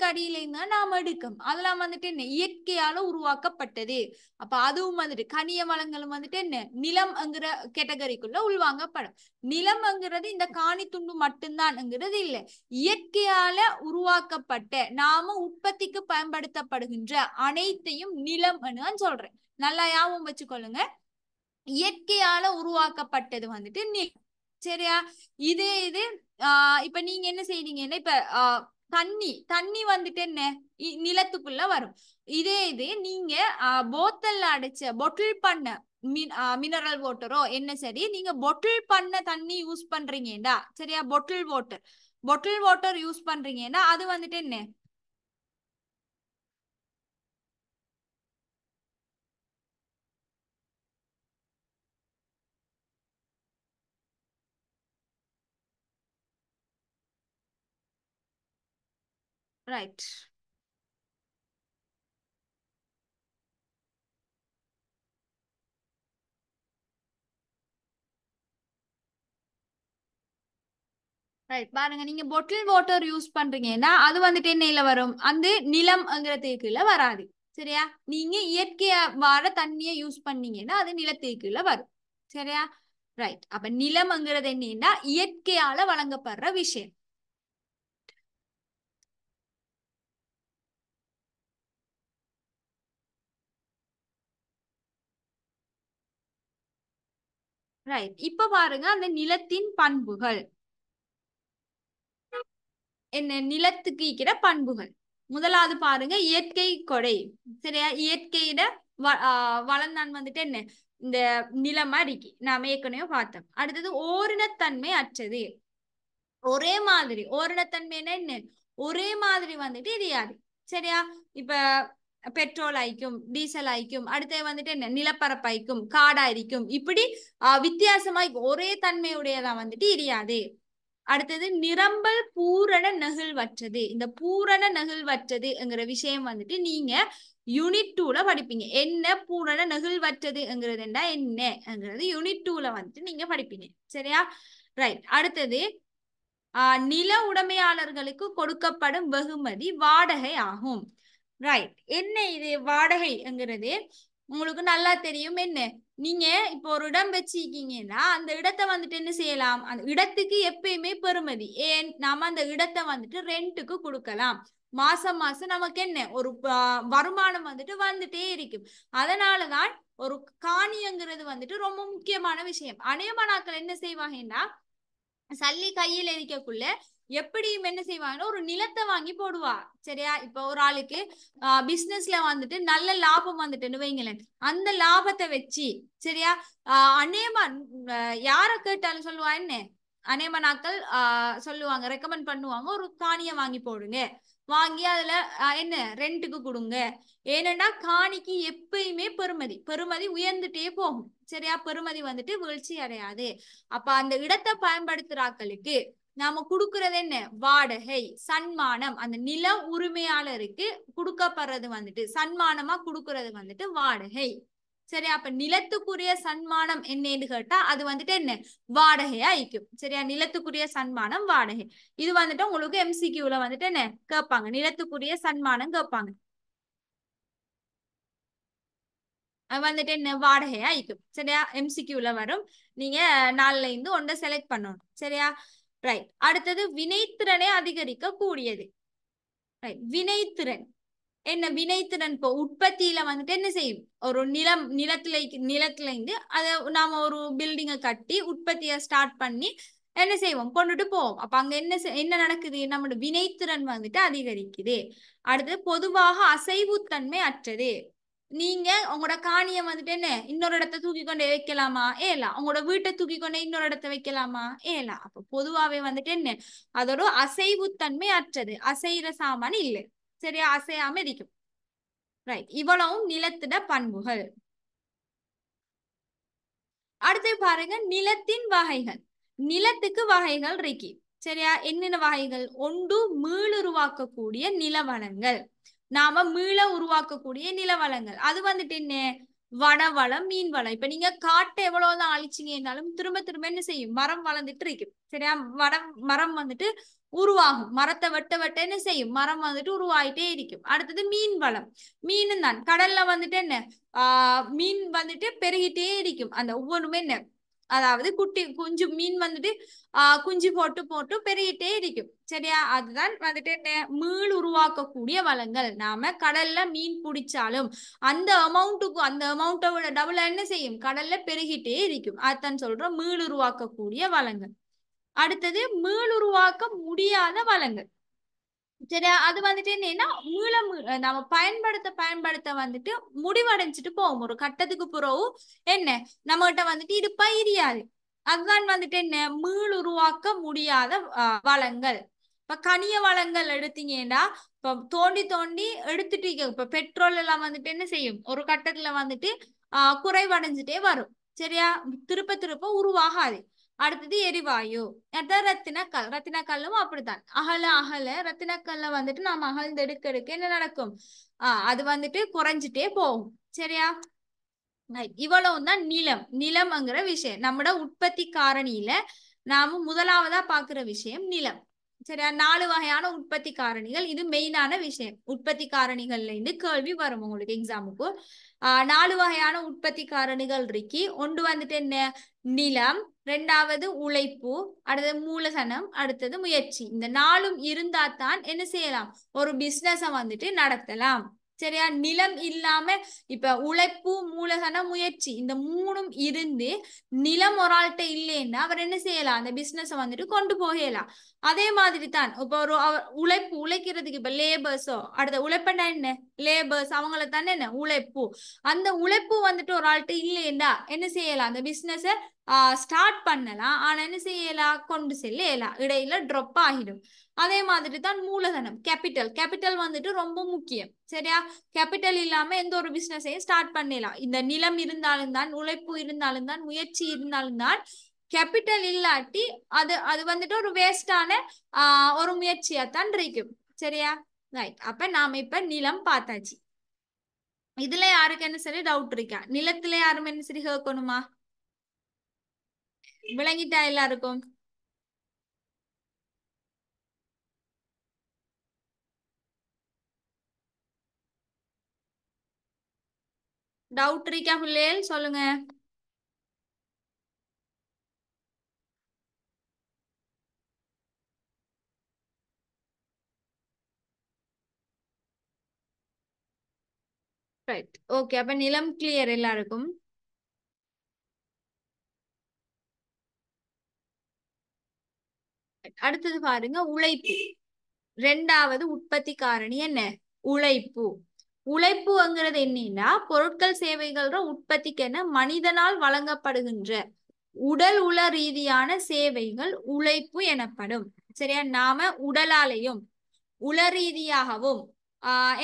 அடியில இருந்தா நாம எடுக்கும். அதெல்லாம் வந்துட்டு என்ன, இயற்கையால உருவாக்கப்பட்டது. அப்ப அதுவும் வந்துட்டு கனிய வளங்களும் வந்துட்டு என்ன, நிலம்ங்கிற கேட்டகரிக்குள்ள உள்வாங்கப்படும். நிலம்ங்கிறது இந்த காணி துண்டு மட்டும்தான்ங்கிறது இல்ல, இயற்கையால உருவாக்கப்பட்ட நாம உற்பத்திக்கு பயன்படுத்தப்படுகின்ற அனைத்தையும் நிலம் தான் சொல்றேன். நல்லா ஞாபகம் வச்சுக்கொள்ளுங்க, இயற்கையால உருவாக்கப்பட்டது வந்துட்டு நிலம். சரியா? இதே இது இப்ப நீங்க என்ன செய்றீங்கன்னா, இப்ப தண்ணி வந்துட்டு என்ன, நிலத்துக்குள்ள வரும். இதே இது நீங்க போத்தல்ல அடைச்ச பொட்டில் பண்ண மினரல் வாட்டரோ என்ன சரி, நீங்க பொட்டில் பண்ண தண்ணி யூஸ் பண்றீங்கடா. சரியா? பொட்டில் வாட்டர் யூஸ் பண்றீங்கன்னா அது வந்துட்டு என்ன, ரைட். ரைட். பாருங்க, நீங்க பொட்டில் வாட்டர் யூஸ் பண்றீங்கன்னா அது வந்துட்டு என்னையில வரும், அந்த நிலம்ங்கிறதுக்குள்ள வராது. சரியா? நீங்க இயற்கையா வர தண்ணியை யூஸ் பண்ணீங்கன்னா அது நிலத்துக்குள்ள வரும். சரியா? ரைட். அப்ப நிலம்ங்கிறது என்னன்னா இயற்கையால வழங்கப்படுற விஷயம். ரைட். இப்ப பாருங்க அந்த நிலத்தின் பண்புகள் என்ன, நிலத்துக்கு இருக்கிற பண்புகள். முதலாவது பாருங்க இயற்கை கொடை. சரியா? இயற்கையிட வளர்ந்தான் வந்துட்டு என்ன, இந்த நிலமா இருக்கு, நாம ஏற்கனவே பார்த்தோம். அடுத்தது ஓரினத்தன்மை அற்றது. ஒரே மாதிரி ஓரினத்தன்மைன்னா என்ன, ஒரே மாதிரி வந்துட்டு எரியாது. சரியா? இப்ப பெட்ரோல் ஆயிக்கும், டீசல் ஆயிக்கும், அடுத்து வந்துட்டு என்ன நிலப்பரப்பாய்க்கும், காடாയിരിக்கும், இப்படி வித்தியாசமா ஒரே தன்மையுடையதா வந்துட்டு எரியாது. அடுத்தது நிரம்பல் பூரண நெகிழ்வற்றது. இந்த பூரண நெகிழ்வற்றதுங்கிற விஷயம் வந்துட்டு நீங்க யூனிட் 2ல படிப்பீங்க. என்ன பூரண நெகிழ்வற்றதுங்கிறது என்னங்கிறது யூனிட் 2ல வந்துட்டு நீங்க படிப்பீங்க. சரியா? ரைட். அடுத்தது நில உடைமையாளர்களுக்கு கொடுக்கப்படும் வெகுமதி வாடகை ஆகும். ரைட். என்ன இது வாடகைங்கிறது? உங்களுக்கு நல்லா தெரியும். என்ன, நீங்க இப்போ ஒரு இடம் வச்சிருக்கீங்கன்னா அந்த இடத்தை வந்துட்டு என்ன செய்யலாம், அந்த இடத்துக்கு எப்பயுமே பெறுமதி. ஏன், நாம அந்த இடத்தை வந்துட்டு ரெண்ட்டுக்கு கொடுக்கலாம். மாசம் மாசம் நமக்கு என்ன ஒரு வருமானம் வந்துட்டு வந்துட்டே இருக்கும். அதனாலதான் ஒரு காணிங்கிறது வந்துட்டு ரொம்ப முக்கியமான விஷயம். அநேக நாட்கள் என்ன செய்வாங்கன்னா சல்லி கையில் இருக்கக்குள்ள எப்படியும் என்ன செய்வாங்கன்னா ஒரு நிலத்தை வாங்கி போடுவா. சரியா? இப்ப ஒரு ஆளுக்கு பிசினஸ்ல வந்துட்டு நல்ல லாபம் வந்துட்டுன்னு வைங்களேன், அந்த லாபத்தை வச்சு, சரியா, அநேமா யார கேட்டாலும் சொல்லுவா என்ன, அநேக நாட்கள் சொல்லுவாங்க, ரெக்கமெண்ட் பண்ணுவாங்க, ஒரு காணியை வாங்கி போடுங்க, வாங்கி அதுல என்ன ரெண்டுக்கு கொடுங்க. ஏனென்னா காணிக்கு எப்பயுமே பெறுமதி பெறுமதி உயர்ந்துட்டே போகும். சரியா? பெறுமதி வந்துட்டு வீழ்ச்சி அடையாது. அப்ப அந்த இடத்தை பயன்படுத்துறாக்களுக்கு நாம கொடுக்கறது என்ன, வாடகை, சன்மானம். அந்த நில உரிமையாளருக்கு கொடுக்கப்படுறது வந்துட்டு சன்மானமா கொடுக்கறது வந்துட்டு வாடகை. சரியா? அப்ப நிலத்துக்குரிய சன்மானம் என்னன்னு கேட்டா அது வந்துட்டு என்ன, வாடகையா இருக்கும். சரியா? நிலத்துக்குரிய சன்மானம் வாடகை. இது வந்துட்டு உங்களுக்கு எம்சிக்யூல வந்துட்டு என்ன கேட்பாங்க, நிலத்துக்குரிய சன்மானம் கேட்பாங்க. வந்துட்டு என்ன வாடகையா இருக்கும். சரியா? எம்சிக்யூல வரும். நீங்க 4ல இருந்து ஒன்றை செலக்ட் பண்ணணும். சரியா? ரைட். அடுத்தது வினைத்திறனை அதிகரிக்க கூடியது. ரைட். வினைத்திறன் என்ன, வினைத்திறன் இப்போ உற்பத்தியில வந்துட்டு என்ன செய்யும், ஒரு நிலத்துல இருந்து அதை நாம ஒரு பில்டிங்கை கட்டி உற்பத்தியை ஸ்டார்ட் பண்ணி என்ன செய்வோம், கொண்டுட்டு போவோம். அப்ப அங்க என்ன நடக்குது, நம்மளோட வினைத்திறன் வந்துட்டு அதிகரிக்குது. அடுத்து பொதுவாக அசைவுத்தன்மை அற்றது. நீங்க உங்களோட காணியை வந்துட்டு என்ன இன்னொரு இடத்த தூக்கி கொண்டு வைக்கலாமா, ஏலாம். உங்களோட வீட்டை தூக்கி கொண்டு இன்னொரு இடத்த வைக்கலாமா, ஏலாம். அப்ப பொதுவாவே வந்துட்டு என்ன, அதோட அசைவுத்தன்மை அற்றது, அசைற சாமான் இல்லை. சரியா? அசையாம இருக்கும். ரைட். இவ்வளவும் நிலத்திட பண்புகள். அடுத்து பாருங்க நிலத்தின் வகைகள். நிலத்துக்கு வகைகள் இருக்கு. சரியா? என்னென்ன வகைகள்? ஒன்று மீளுருவாக்கக்கூடிய நிலவளங்கள். நாம மீள உருவாக்கக்கூடிய நிலவளங்கள் அது வந்துட்டு என்ன, வனவளம், மீன் வளம். இப்ப நீங்க காட்டை எவ்வளவுதான் அழிச்சிங்கன்னாலும் திரும்ப திரும்ப என்ன செய்யும், மரம் வளர்ந்துட்டு இருக்கு. சரியா? மரம் வந்துட்டு உருவாகும். மரத்தை வெட்ட வெட்ட என்ன செய்யும், மரம் வந்துட்டு உருவாயிட்டே இருக்கும். அடுத்தது மீன் வளம். மீன் தான் கடல்ல வந்துட்டு என்ன, மீன் வந்துட்டு பெருகிட்டே இருக்கும். அந்த ஒவ்வொன்றுமே என்ன, அதாவது குஞ்சு மீன் வந்துட்டு குஞ்சு போட்டு போட்டு பெருகிட்டே இருக்கும். சரியா? அதுதான் வந்துட்டு என்ன, மீள் உருவாக்கக்கூடிய வளங்கள். நாம கடல்ல மீன் பிடிச்சாலும் அந்த அமௌண்ட்டை விட டபுள் என்ன செய்யும், கடல்ல பெருகிட்டே இருக்கும். அதுதான் சொல்றோம் மீள் உருவாக்கக்கூடிய வளங்கள். அடுத்தது மீளுருவாக்க முடியாத வளங்கள். சரியா? அது வந்துட்டு என்னன்னா நம்ம பயன்படுத்த வந்துட்டு முடிவடைஞ்சிட்டு போகும். ஒரு கட்டத்துக்கு பிறகு என்ன, நம்ம கிட்ட வந்துட்டு இது பயிரியாது. அதுதான் வந்துட்டு என்ன, மீள் உருவாக்க முடியாத வளங்கள். இப்ப கனிய வளங்கள் எடுத்தீங்கன்னா இப்ப தோண்டி தோண்டி எடுத்துட்டு இப்ப பெட்ரோல் எல்லாம் வந்துட்டு என்ன செய்யும், ஒரு கட்டத்துல வந்துட்டு குறைவடைஞ்சிட்டே வரும். சரியா? திருப்ப திருப்ப உருவாகாது. அடுத்தது எரிவாயு. ரத்தினக்கல்லும் அப்படித்தான். அகல அகல ரத்தினக்கல்ல வந்துட்டு நாம அகழ்ந்து எடுக்க எடுக்க என்ன நடக்கும், அது வந்துட்டு குறைஞ்சிட்டே போகும். சரியா? இவ்வளவு தான் நிலம்ங்கிற விஷயம். நம்மட உற்பத்தி காரணியில நாம முதலாவதா பாக்குற விஷயம் நிலம். சரியா 4 வகையான உற்பத்தி காரணிகள் இது மெயினான விஷயம் உற்பத்தி காரணிகள்ல இருந்து கேள்வி வரும் உங்களுக்கு எக்ஸாமுக்கு 4 வகையான உற்பத்தி காரணிகள் இருக்கு ஒன்று வந்துட்டு என்ன நிலம் ரெண்டாவது உழைப்பு அடுத்தது மூலதனம் அடுத்தது முயற்சி இந்த நாலும் இருந்தா தான் என்ன செய்யலாம் ஒரு பிசினஸ வந்துட்டு நடத்தலாம் சரியா நிலம் இல்லாம இப்ப உழைப்பு மூலதனம் முயற்சி இந்த மூணும் இருந்து நிலம் ஒரு ஆள்கிட்ட இல்லைன்னா அவர் என்ன செய்யலாம் அந்த பிசினஸ வந்துட்டு கொண்டு போகலாம் அதே மாதிரி தான் இப்போ ஒரு உழைப்பு உழைக்கிறதுக்கு இப்ப லேபர்ஸோ அடுத்த உழைப்பண்டா என்ன லேபர்ஸ் அவங்கள தானே என்ன உழைப்பு அந்த உழைப்பு வந்துட்டு ஒரு ஆள்கிட்ட இல்லையா என்ன செய்யலாம் அந்த பிசினஸ ஸ்டார்ட் பண்ணலாம் ஆனா என்ன செய்யலாம் கொண்டு செல்லலாம் இடையில ட்ராப் ஆகிடும் அதே மாதிரி தான் மூலதனம் கேபிட்டல் வந்துட்டு ரொம்ப முக்கியம் சரியா கேபிட்டல் இல்லாம எந்த ஒரு பிசினஸையும் ஸ்டார்ட் பண்ணலாம் இந்த நிலம் இருந்தாலும் தான் உழைப்பு இருந்தாலும் தான் முயற்சி இருந்தாலும் தான் கேபிட்டல் இல்லாட்டி அது அது வந்துட்டு ஒரு வேஸ்டான ஒரு முயற்சியாத்தான் இருக்கும் சரியா ரைட் அப்ப நாம இப்ப நிலம் பார்த்தாச்சு இதுல யாருக்கு என்ன சரி டவுட் இருக்கா நிலத்துல யாரும் என்ன சரி கேட்கணுமா விளங்கிட்டா எல்லாருக்கும் டவுட் இருக்கா பிள்ளைகள் சொல்லுங்க ரைட் ஓகே அப்ப நிலம் கிளியர் எல்லாருக்கும் அடுத்தது பாருங்க உழைப்பு ரெண்டாவது உற்பத்தி காரணி என்ன உழைப்பு உழைப்புங்கிறது என்னன்னா பொருட்கள் சேவைகள உற்பத்திக்கென மனிதனால் வழங்கப்படுகின்ற உடல் உள ரீதியான சேவைகள் உழைப்பு எனப்படும் சரியா நாம உடலாலையும் உள ரீதியாகவும்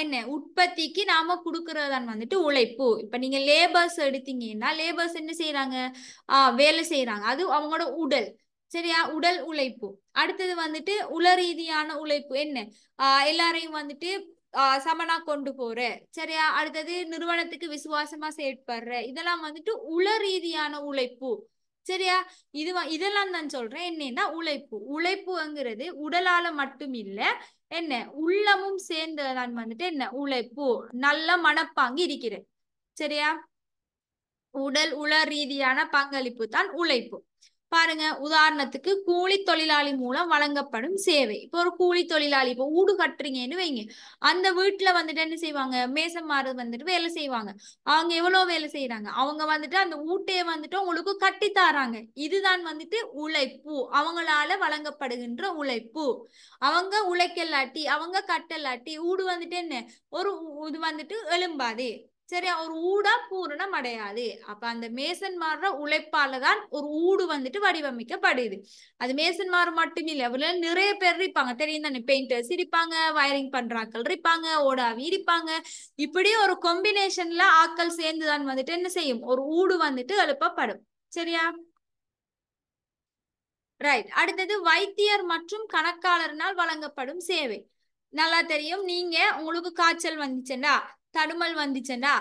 என்ன உற்பத்திக்கு நாம கொடுக்கறதான் வந்துட்டு உழைப்பு இப்ப நீங்க லேபர்ஸ் எடுத்தீங்கன்னா லேபர்ஸ் என்ன செய்யறாங்க வேலை செய்யறாங்க அது அவங்களோட உடல் சரியா உடல் உழைப்பு அடுத்தது வந்துட்டு உள ரீதியான உழைப்பு என்ன எல்லாரையும் வந்துட்டு சமனா கொண்டு போற சரியா அடுத்தது நிறுவனத்துக்கு விசுவாசமா செயற்படுற இதெல்லாம் வந்துட்டு உள ரீதியான உழைப்பு சரியா இதெல்லாம் தான் சொல்றேன் என்னன்னா உழைப்புங்கிறது உடலால மட்டும் இல்ல என்ன உள்ளமும் சேர்ந்ததான் வந்துட்டு என்ன உழைப்பு நல்ல மனப்பாங்கு இருக்கிறது சரியா உடல் உள ரீதியான பங்களிப்பு தான் உழைப்பு பாருங்க உதாரணத்துக்கு கூலி தொழிலாளி மூலம் வழங்கப்படும் சேவை இப்போ ஒரு கூலி தொழிலாளி இப்போ வீடு கட்டுறீங்கன்னு வைங்க அந்த வீட்டுல வந்துட்டு என்ன செய்வாங்க மேசன்மாரு வந்துட்டு வேலை செய்வாங்க அவங்க எவ்வளவு வேலை செய்யறாங்க அவங்க வந்துட்டு அந்த ஊட்டையை வந்துட்டு உங்களுக்கு கட்டி தாராங்க இதுதான் வந்துட்டு உழைப்பு அவங்களால வழங்கப்படுகின்ற உழைப்பு அவங்க உழைக்கலாட்டி அவங்க கட்டலாட்டி ஊடு வந்துட்டு என்ன ஒரு இது வந்துட்டு எழும்பாது சரியா ஒரு ஊடா பூரணம் அடையாது அப்ப அந்த மேசன்மார உழைப்பால தான் ஒரு ஊடு வந்துட்டு வடிவமைக்கப்படுது அது மேசன்மார் மட்டும் இல்ல அதுல நிறைய பேர் இருப்பாங்க தெரியும் தானே பெயிண்டர்ஸ் இருப்பாங்க வயரிங் பண்றாக்கள் இருப்பாங்க ஓடாவி இருப்பாங்க இப்படி ஒரு காம்பினேஷன்ல ஆட்கள் சேர்ந்துதான் வந்துட்டு என்ன செய்யும் ஒரு ஊடு வந்துட்டு எழுப்பப்படும் சரியா ரைட் அடுத்தது வைத்தியர் மற்றும் கணக்காளர்னால் வழங்கப்படும் சேவை நல்லா தெரியும் நீங்க உங்களுக்கு காய்ச்சல் வந்துச்சுன்னா தடுமல் வந்துச்சுன்னா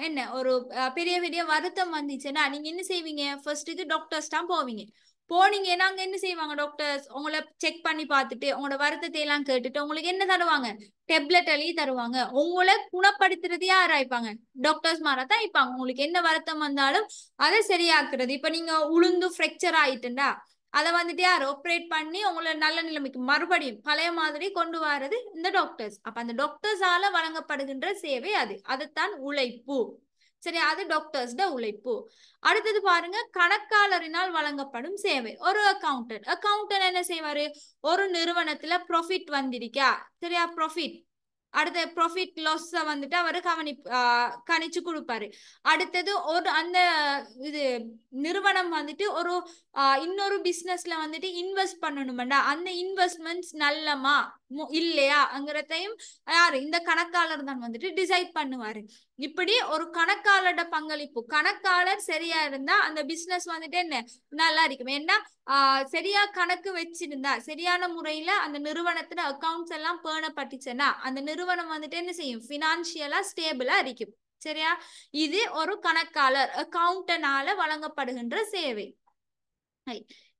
என்ன ஒரு பெரிய பெரிய வருத்தம் வந்துச்சுன்னா நீங்க என்ன செய்வீங்க ஃபர்ஸ்ட் இது டாக்டர்ஸ் தான் போவீங்க போனீங்கன்னா அங்க என்ன செய்வாங்க டாக்டர்ஸ் உங்களை செக் பண்ணி பார்த்துட்டு உங்களோட வருத்தத்தை எல்லாம் கேட்டுட்டு உங்களுக்கு என்ன தருவாங்க டெப்லெட் எழுதி தருவாங்க உங்களை குணப்படுத்துறது யாரா இருப்பாங்க டாக்டர்ஸ் மாரா தான் இருப்பாங்க உங்களுக்கு என்ன வருத்தம் வந்தாலும் அதை சரியாக்குறது இப்ப நீங்க உளுந்து ஃப்ராக்சர் ஆயிட்டுண்டா அதை வந்துட்டு யார் ஆப்ரேட் பண்ணி உங்களை நல்ல நிலைமைக்கு மறுபடியும் பழைய மாதிரி கொண்டு வர்றது இந்த டாக்டர்ஸ் அப்ப அந்த டாக்டர்ஸால வழங்கப்படுகின்ற சேவை அது அதுதான் உழைப்பு சரி அது டாக்டர்ஸ் உழைப்பு அடுத்தது பாருங்க கணக்காளரினால் வழங்கப்படும் சேவை ஒரு அக்கௌண்டன்ட் என்ன செய்வாரு ஒரு நிறுவனத்துல ப்ராஃபிட் வந்திருக்கா சரியா ப்ராஃபிட் அடுத்த ப்ராஃபிட் லாஸ் வந்துட்டு அவரு கணிச்சு கொடுப்பாரு அடுத்தது ஒரு அந்த இது நிறுவனம் வந்துட்டு ஒரு இன்னொரு பிசினஸ்ல வந்துட்டு இன்வெஸ்ட் பண்ணணும்டா அந்த இன்வெஸ்ட்மெண்ட்ஸ் நல்லமா இல்லையாங்கிறதையும் யாரு இந்த கணக்காளர் தான் வந்துட்டு டிசைட் பண்ணுவாரு இப்படி ஒரு கணக்காளரோட பங்களிப்பு கணக்காளர் சரியா இருந்தா அந்த பிசினஸ் வந்துட்டு என்ன நல்லா இருக்கும் ஏன்னா சரியா கணக்கு வச்சிருந்தா சரியான முறையில அந்த நிறுவனத்துல அக்கௌண்ட்ஸ் எல்லாம் பேணப்பட்டுச்சுன்னா அந்த நிறுவனம் வந்துட்டு என்ன செய்யும் பினான்சியலா ஸ்டேபிளா இருக்கும் சரியா இது ஒரு கணக்காளர் அக்கௌண்டனால வழங்கப்படுகின்ற சேவை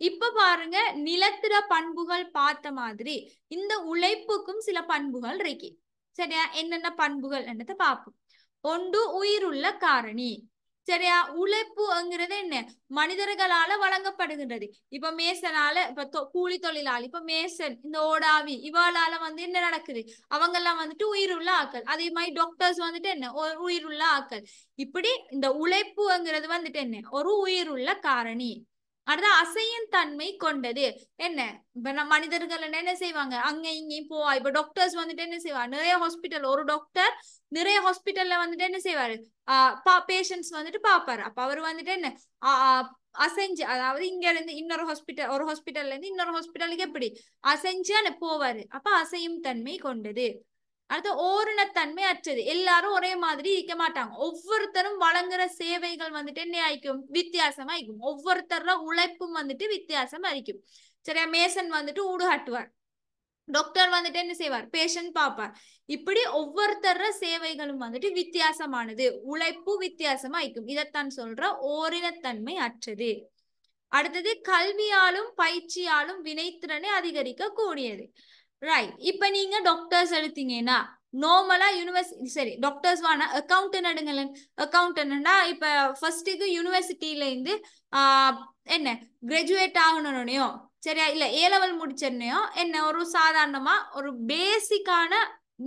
இப்ப பாருங்க, நிலத்திர பண்புகள் பார்த்த மாதிரி இந்த உழைப்புக்கும் சில பண்புகள் இருக்கு. சரியா? என்னென்ன பண்புகள் என்னத்தை பார்ப்போம். ஒன்று உயிருள்ள காரணி. சரியா? உழைப்புங்கிறது என்ன, மனிதர்களால வழங்கப்படுகின்றது. இப்ப மேசனால, இப்ப கூலி தொழிலாளி, இப்ப மேசன், இந்த ஓடாவி இவாளால என்ன நடக்குது, அவங்க எல்லாம் உயிருள்ள ஆக்கள். அதே மாதிரி டாக்டர்ஸ் என்ன, ஒரு உயிருள்ள ஆக்கள். இப்படி இந்த உழைப்புங்கிறது என்ன, ஒரு உயிருள்ள காரணி. அடுத்த அசையும் தன்மை கொண்டது. என்ன, இப்ப மனிதர்கள் என்ன செய்வாங்க, அங்க இங்கேயும் போவா. இப்ப டாக்டர்ஸ் என்ன செய்வாங்க, நிறைய ஹாஸ்பிட்டல், ஒரு டாக்டர் நிறைய ஹாஸ்பிட்டல்ல என்ன செய்வாரு, பேஷண்ட்ஸ் பாப்பாரு. அப்ப அவர் என்ன அசைஞ்சு, அதாவது இங்க இருந்து இன்னொரு ஹாஸ்பிட்டல், ஒரு ஹாஸ்பிட்டல்ல இருந்து இன்னொரு ஹாஸ்பிட்டலுக்கு எப்படி அசைஞ்சு போவாரு. அப்ப அசையும் தன்மை கொண்டது. அடுத்து ஓரினத்தன்மை அற்றது. எல்லாரும் ஒரே மாதிரி இருக்க மாட்டாங்க. ஒவ்வொருத்தரும் வழங்குற சேவைகள் என்ன ஆயிக்கும், வித்தியாசமா இருக்கும். ஒவ்வொருத்தர உழைப்பும் வித்தியாசமா இருக்கும். சரியா? மேசன் ஊடு கட்டுவார், டாக்டர் என்ன செய்வார், பேஷண்ட் பார்ப்பார். இப்படி ஒவ்வொருத்தர சேவைகளும் வித்தியாசமானது, உழைப்பு வித்தியாசமா இருக்கும். இதைத்தான் சொல்ற ஓரினத்தன்மை அற்றது. அடுத்தது கல்வியாலும் பயிற்சியாலும் வினைத்திறனை அதிகரிக்க கூடியது. ரைட். இப்ப நீங்க டாக்டர்ஸ் எடுத்தீங்கன்னா நார்மலா யூனிவர்சிட்டி, சரி டாக்டர்ஸ் வானா அக்கௌண்டன்ட் எடுங்களேன். அக்கௌண்டன்ட்னா இப்ப ஃபர்ஸ்ட்டுக்கு யூனிவர்சிட்டியில இருந்து என்ன கிராஜுவேட் ஆகணும்னையோ, சரியா, இல்ல ஏ லெவல் முடிச்சிருனையோ என்ன, ஒரு சாதாரணமா ஒரு பேசிக்கான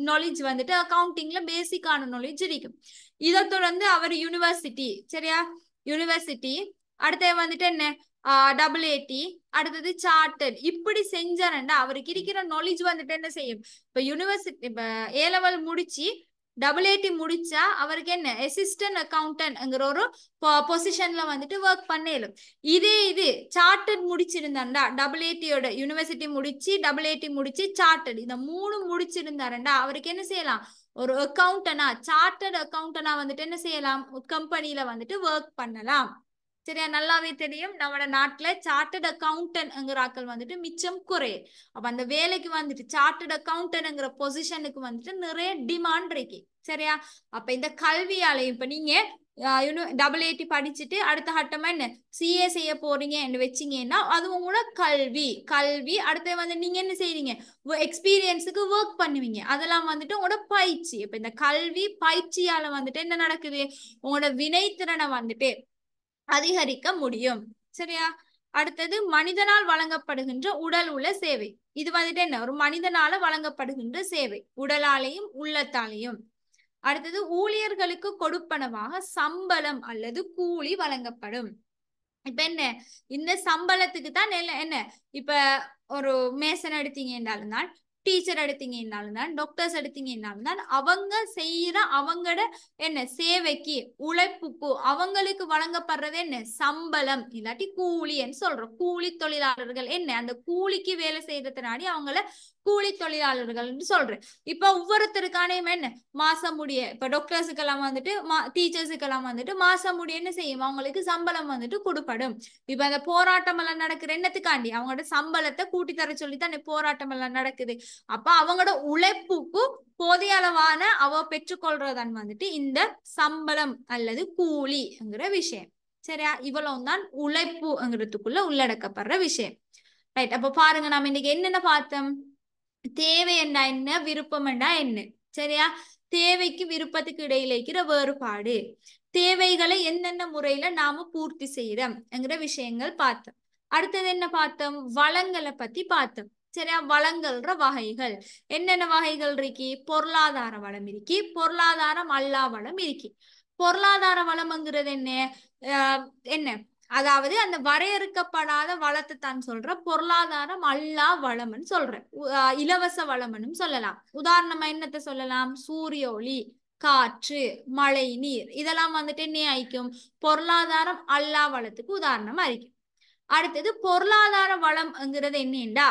நாலேஜ் அக்கௌண்டிங்ல பேசிக்கான நாலேஜ் இருக்கும். இதை தொடர்ந்து அவர் யூனிவர்சிட்டி, சரியா, யூனிவர்சிட்டி அடுத்து என்ன AAT, அடுத்தது சார்ட்டர்ட், இப்படி செஞ்சாருண்டா அவருக்கு இருக்கிற நாலேஜ் என்ன செய்யும். இப்ப யூனிவர்சிட்டி, இப்ப ஏ லெவல் முடிச்சு AAT முடிச்சா அவருக்கு என்ன அசிஸ்டன்ட் அக்கௌண்டன்ட்ங்கிற ஒரு பொசிஷன்ல ஒர்க் பண்ணலும். இதே இது சார்ட்டர்ட் முடிச்சிருந்தாண்டா, AATயோட யூனிவர்சிட்டி முடிச்சு AAT முடிச்சு சார்ட்டர்ட், இந்த மூணு முடிச்சிருந்தாருண்டா அவருக்கு என்ன செய்யலாம், ஒரு அக்கௌண்டனா, சார்ட்டர்ட் அக்கௌண்டனா என்ன செய்யலாம், கம்பெனில ஒர்க் பண்ணலாம். சரியா? நல்லாவே தெரியும், நம்ம நாட்டுல சார்ட்டர்ட் அக்கௌண்டன்ட்ங்கிற ஆக்கள் மிச்சம் குறைய. அப்ப அந்த வேலைக்கு சார்ட்டர்ட் அக்கௌண்டன்ட்ங்கிற பொசிஷனுக்கு நிறைய டிமாண்ட் இருக்கு. சரியா? அப்ப இந்த கல்வியாலையும் இப்ப நீங்க AAT படிச்சுட்டு அடுத்த கட்டமா என்ன CA செய்ய போறீங்க வச்சீங்கன்னா அது உங்களோட கல்வி. கல்வி அடுத்து நீங்க என்ன செய்றீங்க, எக்ஸ்பீரியன்ஸுக்கு ஒர்க் பண்ணுவீங்க. அதெல்லாம் உங்களோட பயிற்சி. இப்ப இந்த கல்வி பயிற்சியால என்ன நடக்குது, உங்களோட வினைத்திறனை அதிகரிக்க முடியும். சரியா? அடுத்தது மனிதனால் வழங்கப்படுகின்ற உடல் உள்ள சேவை. இது என்ன, ஒரு மனிதனால வழங்கப்படுகின்ற சேவை, உடலாலையும் உள்ளத்தாலையும். அடுத்தது ஊழியர்களுக்கு கொடுப்பனவாக சம்பளம் அல்லது கூலி வழங்கப்படும். இப்ப என்ன, இந்த சம்பளத்துக்கு தான் என்ன, இப்ப ஒரு மேசன் எடுத்தீங்க என்றாலும் தான், டீச்சர் எடுத்தீங்க என்றாலும் தான், டாக்டர்ஸ் எடுத்தீங்க என்றாலும் தான், அவங்க செய்யற அவங்களோட என்ன சேவைக்கு உழைப்புக்கு அவங்களுக்கு வழங்கப்படுறது என்ன, சம்பளம் இல்லாட்டி கூலின்னு சொல்றோம். கூலி தொழிலாளர்கள் என்ன, அந்த கூலிக்கு வேலை செய்யறதுனாடி அவங்கள கூலி தொழிலாளர்கள் சொல்றேன். இப்ப ஒவ்வொருத்தருக்கான என்ன மாசம் முடிய, இப்ப டாக்டர்ஸுக்கெல்லாம் டீச்சர்ஸுக்கெல்லாம் மாசம் முடிய என்ன செய்யும், அவங்களுக்கு சம்பளம் கொடுப்படும். இப்ப அந்த போராட்டம் எல்லாம் நடக்குற என்னத்துக்காண்டி, அவங்களோட சம்பளத்தை கூட்டி தர சொல்லித்தான் போராட்டம் எல்லாம் நடக்குது. அப்ப அவங்களோட உழைப்புக்கு போதிய அளவான அவ பெற்றுக்கொள்றதான் இந்த சம்பளம் அல்லது கூலிங்கிற விஷயம். சரியா? இவ்வளவுதான் உழைப்புங்கிறதுக்குள்ள உள்ளடக்கப்படுற விஷயம். ரைட். அப்ப பாருங்க, நாம இன்னைக்கு என்னென்ன பார்த்தோம், தேவை என்றா என்ன, விருப்பம் என்றா என்ன. சரியா? தேவைக்கு விருப்பத்துக்கு இடையில இருக்கிற வேறுபாடு, தேவைகளை என்னென்ன முறையில நாம பூர்த்தி செய்யறோம்ங்கிற விஷயங்கள் பார்த்தோம். அடுத்தது என்ன பார்த்தோம், வளங்களை பத்தி பார்த்தோம். சரியா? வளங்கள்ற வகைகள் என்னென்ன வகைகள் இருக்கு, பொருளாதார வளம் இருக்கு, பொருளாதாரம் அல்லா வளம் இருக்கு. பொருளாதார வளம்ங்கிறது என்ன, அதாவது அந்த வரையறுக்கப்படாத வளத்தை தான் சொல்ற பொருளாதாரம் அல்லா வளம்னு சொல்ற. இலவச வளம்னு சொல்லலாம். உதாரணமா என்னத்தை சொல்லலாம், சூரிய ஒளி, காற்று, மழை நீர், இதெல்லாம் என்ன ஆயிக்கும், பொருளாதாரம் அல்லா வளத்துக்கு உதாரணமா இருக்கு. அடுத்தது பொருளாதார வளம்ங்கிறது என்னண்டா,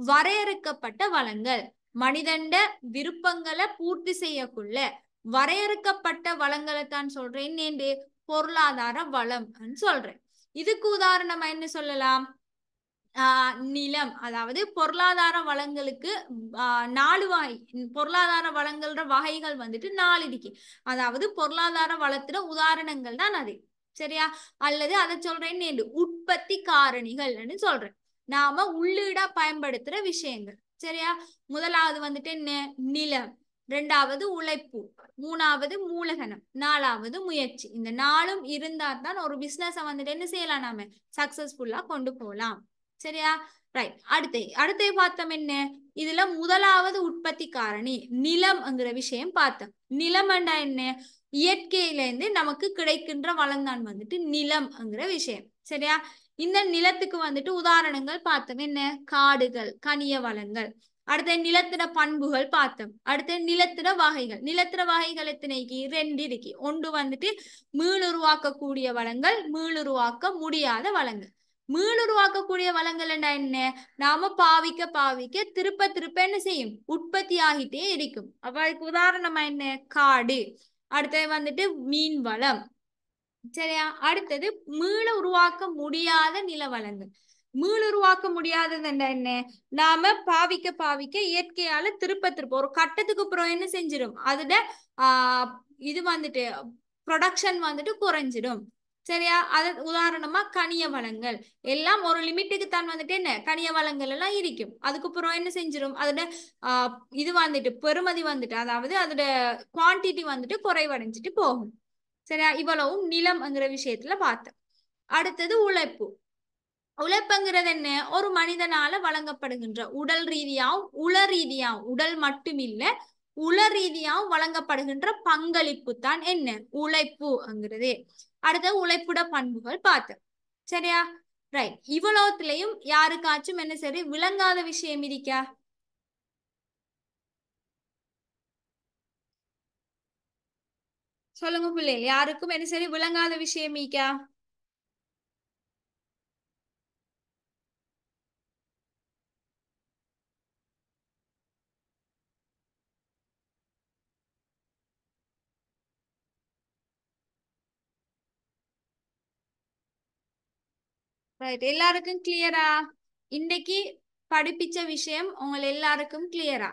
வரையறுக்கப்பட்ட வளங்கள், மனிதண்ட விருப்பங்களை பூர்த்தி செய்யக்குள்ள வரையறுக்கப்பட்ட வளங்களை தான் சொல்றேன் என்னண்டு பொருளாதார வளம் சொல்றேன். இதுக்கு உதாரணமா என்ன சொல்லலாம், நிலம், அதாவது பொருளாதார வளங்களுக்கு 4 வகை, பொருளாதார வளங்கள்ற வகைகள் 4 இருக்கு. அதாவது பொருளாதார வளத்துல உதாரணங்கள் தான் அது. சரியா? அல்லது அதை சொல்றேன் உற்பத்தி காரணிகள் சொல்றேன். நாம உள்ளீடா பயன்படுத்துற விஷயங்கள். சரியா? முதலாவது வந்துட்டு என்ன? நிலம். ரெண்டாவது உழைப்பு. மூணாவது மூலதனம். நாலாவது முயற்சி. இந்த நாளும் இருந்தா தான் ஒரு பிசினஸ வந்துட்டு என்ன செய்யலாம், நாம சக்சஸ்ஃபுல்லா கொண்டு போகலாம். சரியா? ரைட். அடுத்து பார்த்தோம் என்ன? இதுல முதலாவது உற்பத்தி காரணி நிலம்ங்கிற விஷயம் பார்த்தோம். நிலம்ண்டா என்ன? இயற்கையில இருந்து நமக்கு கிடைக்கின்ற வளம் தான் வந்துட்டு நிலம்ங்கிற விஷயம். சரியா? இந்த நிலத்துக்கு வந்துட்டு உதாரணங்கள் பார்த்தோம். என்ன? காடுகள், கனிய வளங்கள். அடுத்த நிலத்திட பண்புகள் பார்த்தோம். அடுத்த நிலத்திட வகைகள். நிலத்திட வகைகள் எத்தனைக்கு? 2 இருக்கு. ஒன்று வந்துட்டு மீளுருவாக்கக்கூடிய வளங்கள், மீளுருவாக்க முடியாத வளங்கள். மீளுருவாக்கக்கூடிய வளங்கள் என்ன? நாம பாவிக்க பாவிக்க திருப்ப திருப்ப என்ன செய்யும்? உற்பத்தி ஆகிட்டே இருக்கும். அப்ப அதுக்கு உதாரணமா என்ன? காடு. அடுத்தது வந்துட்டு மீன் வளம். சரியா? அடுத்தது மீள உருவாக்க முடியாத நில வளங்கள். மீள் உருவாக்க முடியாதது என்ன? நாம பாவிக்க பாவிக்க இயற்கையால திருப்ப திருப்ப ஒரு கட்டத்துக்கு அப்புறம் என்ன செஞ்சிடும்? அதோட இது வந்துட்டு ப்ரொடக்ஷன் வந்துட்டு குறைஞ்சிடும். சரியா? அது உதாரணமா கனிய வளங்கள் எல்லாம் ஒரு லிமிட்டுக்கு தான் வந்துட்டு என்ன கனிய வளங்கள் எல்லாம் இருக்கும். அதுக்கப்புறம் என்ன செஞ்சிடும்? அதோட இது வந்துட்டு பெறுமதி வந்துட்டு, அதாவது அதோட குவான்டிட்டி வந்துட்டு குறைவடைஞ்சிட்டு போகும். சரியா? இவ்வளவும் நிலம்ங்கிற விஷயத்துல பார்த்தேன். அடுத்தது உழைப்பு. உழைப்புங்கிறது என்ன? ஒரு மனிதனால வழங்கப்படுகின்ற உடல் ரீதியாவும் உள ரீதியாவும், உடல் மட்டுமில்ல உள ரீதியாவும் வழங்கப்படுகின்ற பங்களிப்பு தான் என்ன? உழைப்புங்கிறது. அடுத்தது உழைப்புட பண்புகள் பார்த்தேன். சரியா? ரைட். இவ்வளவுலயும் யாருக்காச்சும் என்ன சரி விளங்காத விஷயம் இருக்கா? சொல்லுங்க பிள்ளைகள், யாருக்கும் என்ன சரி விளங்காத விஷயம் இருக்கா? ரைட். எல்லாருக்கும் கிளியரா? இன்னைக்கு படிப்பிச்ச விஷயம் உங்க எல்லாருக்கும் கிளியரா?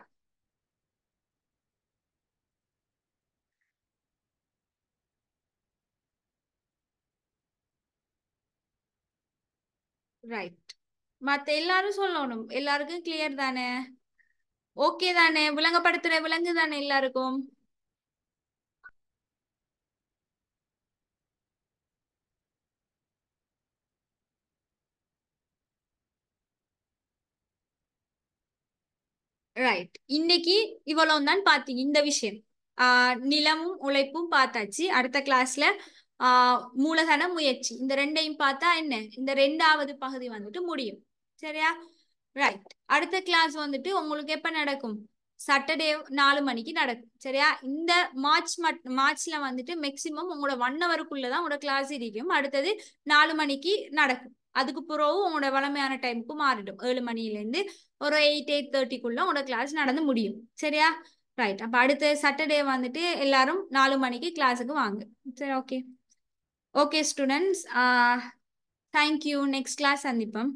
ரைட். மத்த எல்லாரும் சொல்லணும். எல்லாருக்கும் கிளியர் தானே? ஓகே தானே? விளங்கப்படுத்துற விலங்கு தானே எல்லாருக்கும்? ரைட். இன்னைக்கு இவ்வளவு தான் பாத்தீங்க இந்த விஷயம். நிலமும் உழைப்பும் பார்த்தாச்சு. அடுத்த கிளாஸ்ல மூலதன முயற்சி இந்த ரெண்டையும் பார்த்தா என்ன, இந்த ரெண்டாவது பகுதி வந்துட்டு முடியும். சரியா? ரைட். அடுத்த கிளாஸ் வந்துட்டு உங்களுக்கு எப்ப நடக்கும்? சாட்டர்டே 4 மணிக்கு நடக்கும். சரியா? இந்த மார்ச்ல வந்துட்டு மேக்சிமம் உங்களோட 1 ஹவருக்குள்ளதான் உங்களோட கிளாஸ் இருக்கும். அடுத்தது 4 மணிக்கு நடக்கும். அதுக்கு பிறகு உங்களோட வளமையான டைமுக்கு மாறிடும். 7 மணில இருந்து ஒரு 8:30க்குள்ள உங்களோட கிளாஸ் நடந்து முடியும். சரியா? ரைட். அப்ப அடுத்த சாட்டர்டே வந்துட்டு எல்லாரும் 4 மணிக்கு கிளாஸுக்கு வாங்க. சரி, okay. Okay students, thank you. Next class சந்திப்போம்.